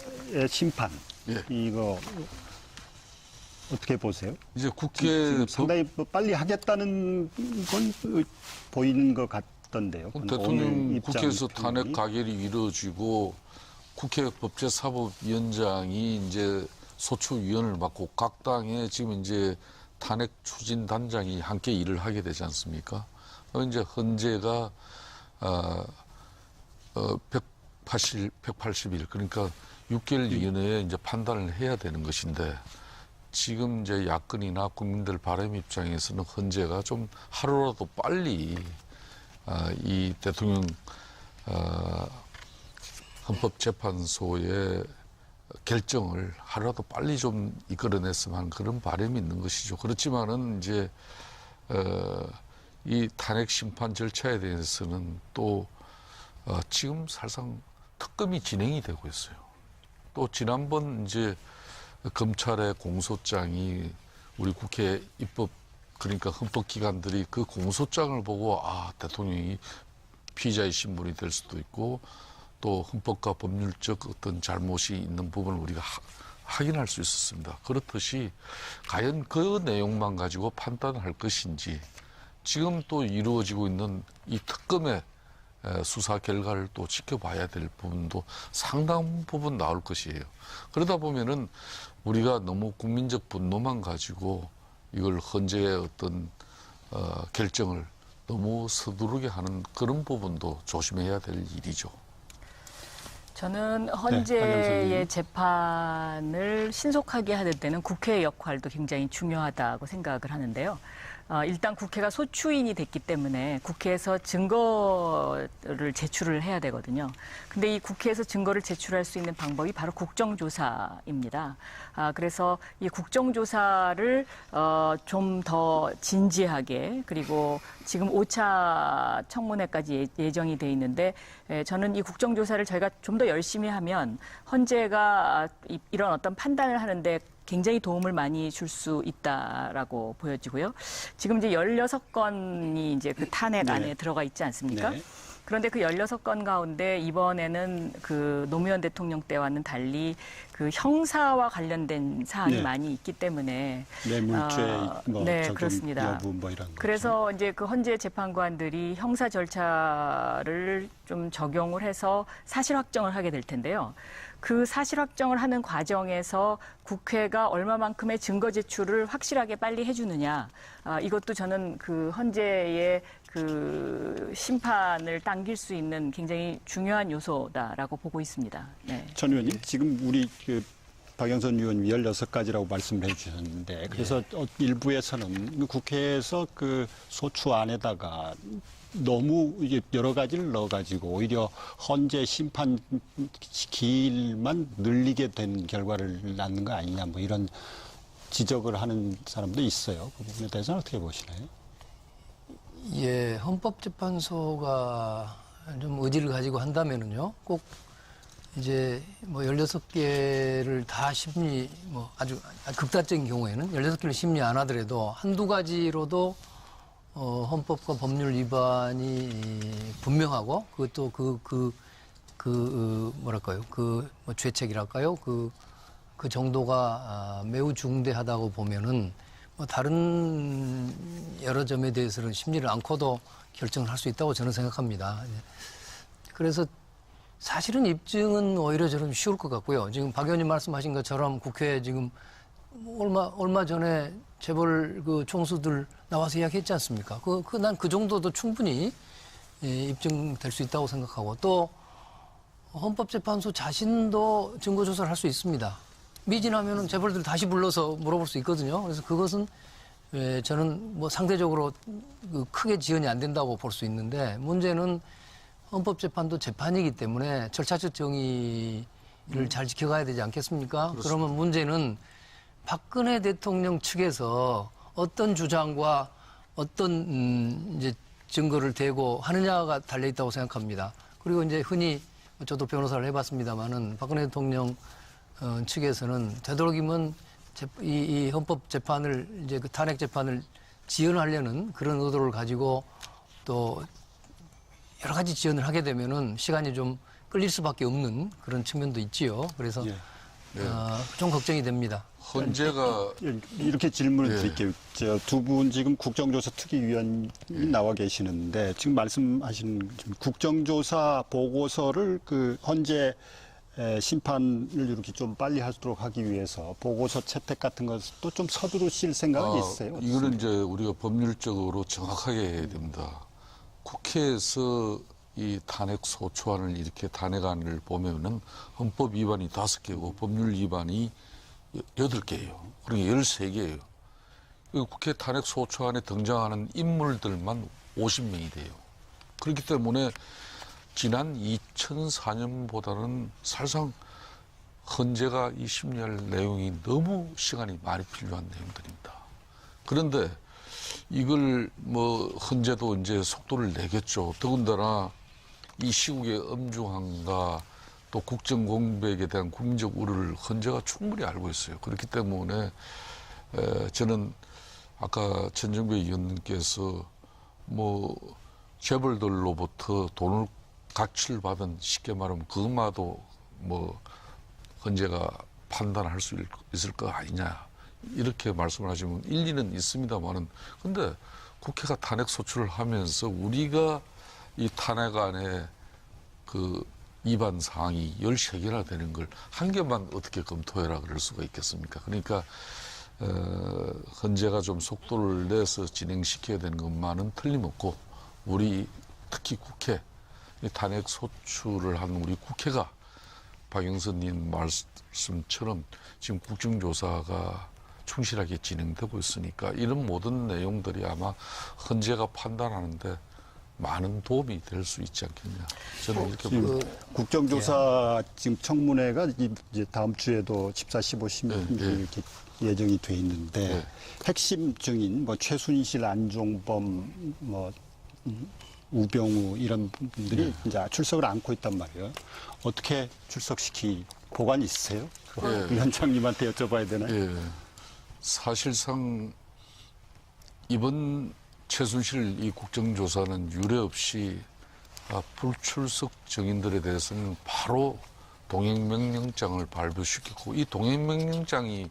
심판 예. 이거 어떻게 보세요? 이제 국회 지금 상당히 뭐 빨리 하겠다는 건 보이는 것 같던데요. 오늘 대통령 입장 국회에서 표현이. 탄핵 가결이 이루어지고 국회 법제사법위원장이 이제 소추위원을 맡고 각 당에 지금 이제 탄핵 추진 단장이 함께 일을 하게 되지 않습니까? 이제 헌재가 180일 그러니까 6개월 이내에 이제 판단을 해야 되는 것인데 지금 이제 야권이나 국민들 바람 입장에서는 헌재가 좀 하루라도 빨리 이 대통령 헌법재판소의 결정을 하루라도 빨리 좀 이끌어냈으면 하는 그런 바람이 있는 것이죠. 그렇지만은 이제 이 탄핵 심판 절차에 대해서는 또 지금 사실상 특검이 진행이 되고 있어요. 또 지난번 이제 검찰의 공소장이 우리 국회 입법 그러니까 헌법기관들이 그 공소장을 보고 대통령이 피의자의 신분이 될 수도 있고 또 헌법과 법률적 어떤 잘못이 있는 부분을 우리가 확인할 수 있었습니다. 그렇듯이 과연 그 내용만 가지고 판단할 것인지 지금 또 이루어지고 있는 이 특검의 수사 결과를 또 지켜봐야 될 부분도 상당 부분 나올 것이에요. 그러다 보면은 우리가 너무 국민적 분노만 가지고 이걸 헌재의 어떤 결정을 너무 서두르게 하는 그런 부분도 조심해야 될 일이죠. 저는 박영선 헌재의 의원님. 재판을 신속하게 하는 데는 국회의 역할도 굉장히 중요하다고 생각을 하는데요. 일단 국회가 소추인이 됐기 때문에 국회에서 증거를 제출을 해야 되거든요. 근데 이 국회에서 증거를 제출할 수 있는 방법이 바로 국정조사입니다. 그래서 이 국정조사를 좀 더 진지하게 그리고 지금 5차 청문회까지 예정이 돼 있는데 저는 이 국정조사를 저희가 좀 더 열심히 하면 헌재가 이런 어떤 판단을 하는데 굉장히 도움을 많이 줄 수 있다라고 보여지고요. 지금 이제 16건이 이제 그 탄핵 안에 들어가 있지 않습니까? 네. 그런데 그 16건 가운데 이번에는 그 노무현 대통령 때와는 달리 그 형사와 관련된 사안이 네. 많이 있기 때문에 뇌물죄 네, 적용 그렇습니다. 여부 뭐 이런 거. 그래서 이제 그 헌재 재판관들이 형사 절차를 좀 적용을 해서 사실 확정을 하게 될 텐데요. 그 사실 확정을 하는 과정에서 국회가 얼마만큼의 증거 제출을 확실하게 빨리 해주느냐, 이것도 저는 그 헌재의 그 심판을 당길 수 있는 굉장히 중요한 요소다라고 보고 있습니다. 네. 전 의원님, 지금 우리 그 박영선 의원님 16가지라고 말씀을 해주셨는데, 그래서 일부에서는 국회에서 그 소추 안에다가 너무 이게 여러 가지를 넣어가지고 오히려 헌재 심판 기일만 늘리게 된 결과를 낳는 거 아니냐, 뭐 이런 지적을 하는 사람도 있어요. 그 부분에 대해서는 어떻게 보시나요? 예, 헌법재판소가 좀 의지를 가지고 한다면은요, 꼭 이제 뭐 16개를 다 심리, 뭐 아주 극단적인 경우에는 16개를 심리 안 하더라도 한두 가지로도 헌법과 법률 위반이 분명하고 그것도 뭐랄까요, 뭐 죄책이랄까요, 그 정도가 매우 중대하다고 보면은 뭐 다른 여러 점에 대해서는 심리를 않고도 결정을 할 수 있다고 저는 생각합니다. 그래서 사실은 입증은 오히려 저는 쉬울 것 같고요. 지금 박 의원님 말씀하신 것처럼 국회에 지금 얼마 전에 재벌 그 총수들 나와서 이야기했지 않습니까? 난 그 정도도 충분히 입증될 수 있다고 생각하고 또 헌법재판소 자신도 증거조사를 할 수 있습니다. 미진하면은 재벌들 다시 불러서 물어볼 수 있거든요. 그래서 그것은 저는 뭐 상대적으로 크게 지연이 안 된다고 볼 수 있는데 문제는 헌법재판도 재판이기 때문에 절차적 정의를 잘 지켜가야 되지 않겠습니까? 그렇습니다. 그러면 문제는 박근혜 대통령 측에서 어떤 주장과 어떤 이제 증거를 대고 하느냐가 달려 있다고 생각합니다. 그리고 이제 흔히 저도 변호사를 해봤습니다만은 박근혜 대통령 측에서는 되도록이면 이 헌법 재판을 이제 그 탄핵 재판을 지연하려는 그런 의도를 가지고 또 여러 가지 지연을 하게 되면은 시간이 좀 끌릴 수밖에 없는 그런 측면도 있지요. 그래서 예. 좀 걱정이 됩니다. 헌재가 이렇게 질문을 예. 드릴게요. 두 분 지금 국정조사 특위위원이 나와 계시는데 지금 말씀하신 지금 국정조사 보고서를 그 헌재 심판을 이렇게 좀 빨리 하도록 하기 위해서 보고서 채택 같은 것도 좀 서두르실 생각은 있어요? 이거는 이제 우리가 법률적으로 정확하게 해야 됩니다. 국회에서 이 탄핵 소추안을 이렇게 탄핵안을 보면은 헌법 위반이 5개고 법률 위반이 8개예요. 그러니까 13개예요. 국회 탄핵 소추안에 등장하는 인물들만 50명이 돼요. 그렇기 때문에 지난 2004년보다는 사실상 헌재가 이 심리할 내용이 너무 시간이 많이 필요한 내용들입니다. 그런데 이걸 뭐 헌재도 이제 속도를 내겠죠. 더군다나 이 시국의 엄중함과 또 국정 공백에 대한 국민적 우려를 헌재가 충분히 알고 있어요. 그렇기 때문에 저는 아까 전정배 의원님께서 뭐 재벌들로부터 돈을 각취를 받은 쉽게 말하면 그것마도 뭐 헌재가 판단할 수 있을 거 아니냐 이렇게 말씀을 하시면 일리는 있습니다만은 근데 국회가 탄핵 소추를 하면서 우리가 이 탄핵안에 그 위반 사항이 13개나 되는 걸 한 개만 어떻게 검토해라 그럴 수가 있겠습니까? 그러니까 헌재가 좀 속도를 내서 진행시켜야 되는 것만은 틀림없고 우리 특히 국회 이 탄핵 소추를 한 우리 국회가 박영선님 말씀처럼 지금 국정조사가 충실하게 진행되고 있으니까 이런 모든 내용들이 아마 헌재가 판단하는데 많은 도움이 될 수 있지 않겠냐. 저는 이렇게 봅니다. 국정조사 지금 청문회가 이제 다음 주에도 14, 15, 16 이렇게 예정이 돼 있는데 핵심 증인 뭐 최순실, 안종범, 뭐 우병우 이런 분들이 이제 출석을 안고 있단 말이에요. 어떻게 출석시키 보관이 있으세요? 위원장님한테 여쭤봐야 되나요? 예. 사실상 이번 최순실 이 국정조사는 유례 없이 불출석 증인들에 대해서는 바로 동행명령장을 발부시켰고 이 동행명령장이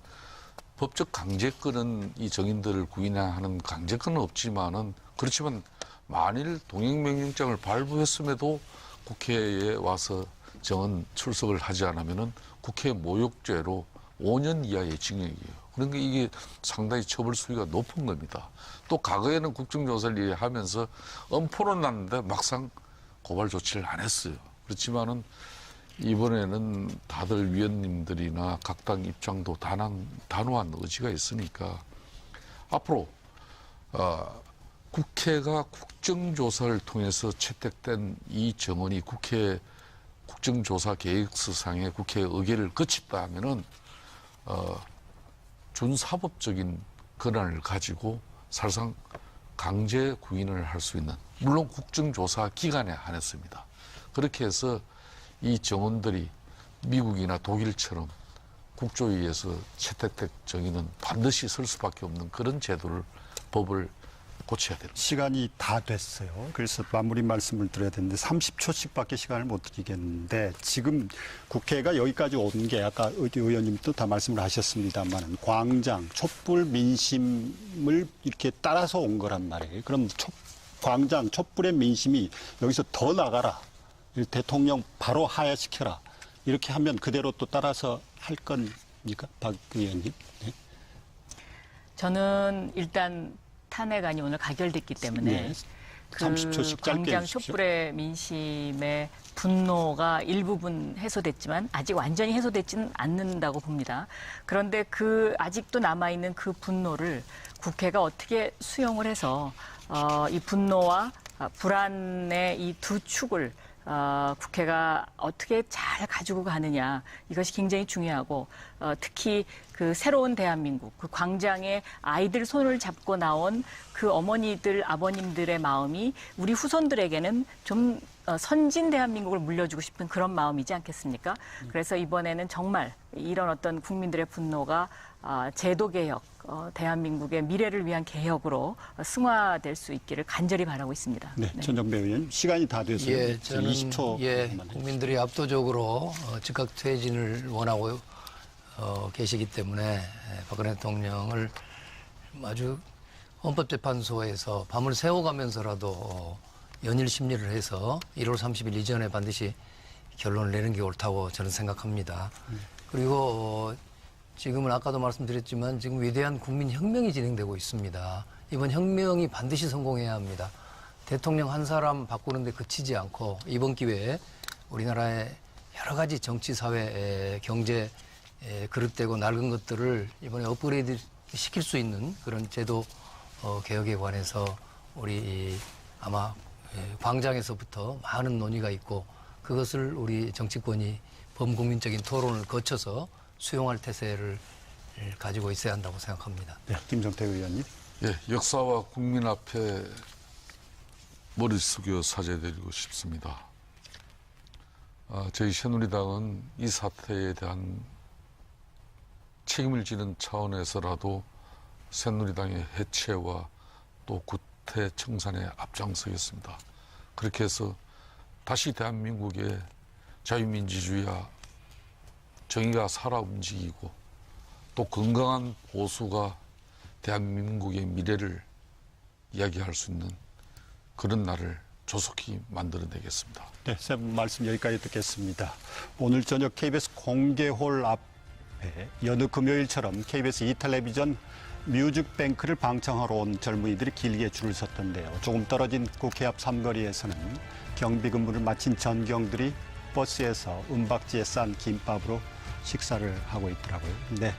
법적 강제권은 이 증인들을 구인하는 강제권은 없지만은 그렇지만 만일 동행명령장을 발부했음에도 국회에 와서 정원 출석을 하지 않으면은 국회 모욕죄로 5년 이하의 징역이에요. 그러니까 이게 상당히 처벌 수위가 높은 겁니다. 또 과거에는 국정조사를 하면서 엄포는 났는데 막상 고발 조치를 안 했어요. 그렇지만은 이번에는 다들 위원님들이나 각 당 입장도 단호한 의지가 있으니까 앞으로 국회가 국정조사를 통해서 채택된 이 정원이 국회 국정조사 계획서상에 국회 의결을 거쳤다 하면은 준사법적인 권한을 가지고 사실상 강제 구인을 할 수 있는 물론 국정조사 기간에 한했습니다. 그렇게 해서 이 정원들이 미국이나 독일처럼 국조위에서 채택된 정의는 반드시 설 수밖에 없는 그런 제도를 법을 고쳐야 됩니다. 시간이 다 됐어요. 그래서 마무리 말씀을 드려야 되는데 30초씩밖에 시간을 못 드리겠는데 지금 국회가 여기까지 온 게 아까 의원님도 다 말씀을 하셨습니다만 광장, 촛불 민심을 이렇게 따라서 온 거란 말이에요. 그럼 광장, 촛불의 민심이 여기서 더 나가라. 대통령 바로 하야시켜라. 이렇게 하면 그대로 또 따라서 할 겁니까? 박 의원님. 네. 저는 일단 탄핵안이 오늘 가결됐기 때문에 네. 그 30초씩 짧게 광장 해주십시오. 촛불의 민심의 분노가 일부분 해소됐지만 아직 완전히 해소되지는 않는다고 봅니다. 그런데 그 아직도 남아있는 그 분노를 국회가 어떻게 수용을 해서 이 분노와 불안의 이 두 축을 국회가 어떻게 잘 가지고 가느냐 이것이 굉장히 중요하고 특히 그 새로운 대한민국 그 광장에 아이들 손을 잡고 나온 그 어머니들 아버님들의 마음이 우리 후손들에게는 좀 선진 대한민국을 물려주고 싶은 그런 마음이지 않겠습니까? 그래서 이번에는 정말 이런 어떤 국민들의 분노가 제도 개혁, 대한민국의 미래를 위한 개혁으로 승화될 수 있기를 간절히 바라고 있습니다. 네, 전정배 의원 시간이 다 돼서 저는 20초. 국민들이 압도적으로 즉각 퇴진을 원하고 계시기 때문에 박근혜 대통령을 아주 헌법재판소에서 밤을 새워가면서라도 연일 심리를 해서 1월 30일 이전에 반드시 결론을 내는 게 옳다고 저는 생각합니다. 그리고 지금은 아까도 말씀드렸지만 지금 위대한 국민혁명이 진행되고 있습니다. 이번 혁명이 반드시 성공해야 합니다. 대통령 한 사람 바꾸는데 그치지 않고 이번 기회에 우리나라의 여러 가지 정치, 사회, 경제 그릇되고 낡은 것들을 이번에 업그레이드 시킬 수 있는 그런 제도 개혁에 관해서 우리 아마 광장에서부터 많은 논의가 있고 그것을 우리 정치권이 범국민적인 토론을 거쳐서 수용할 태세를 가지고 있어야 한다고 생각합니다. 네, 김정태 의원님. 예, 역사와 국민 앞에 머리 숙여 사죄드리고 싶습니다. 저희 새누리당은 이 사태에 대한 책임을 지는 차원에서라도 새누리당의 해체와 또 구태 청산에 앞장서겠습니다. 그렇게 해서 다시 대한민국의 자유민주주의와 정의가 살아 움직이고 또 건강한 보수가 대한민국의 미래를 이야기할 수 있는 그런 날을 조속히 만들어내겠습니다. 네, 세 분 말씀 여기까지 듣겠습니다. 오늘 저녁 KBS 공개홀 앞에 여느 금요일처럼 KBS 2텔레비전 뮤직뱅크를 방청하러 온 젊은이들이 길게 줄을 섰던데요. 조금 떨어진 국회 앞 삼거리에서는 경비 근무를 마친 전경들이 버스에서 은박지에 싼 김밥으로 식사를 하고 있더라고요. 네,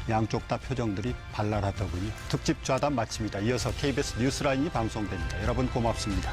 양쪽 다 표정들이 발랄하더군요. 특집 좌담 마칩니다. 이어서 KBS 뉴스라인이 방송됩니다. 여러분 고맙습니다.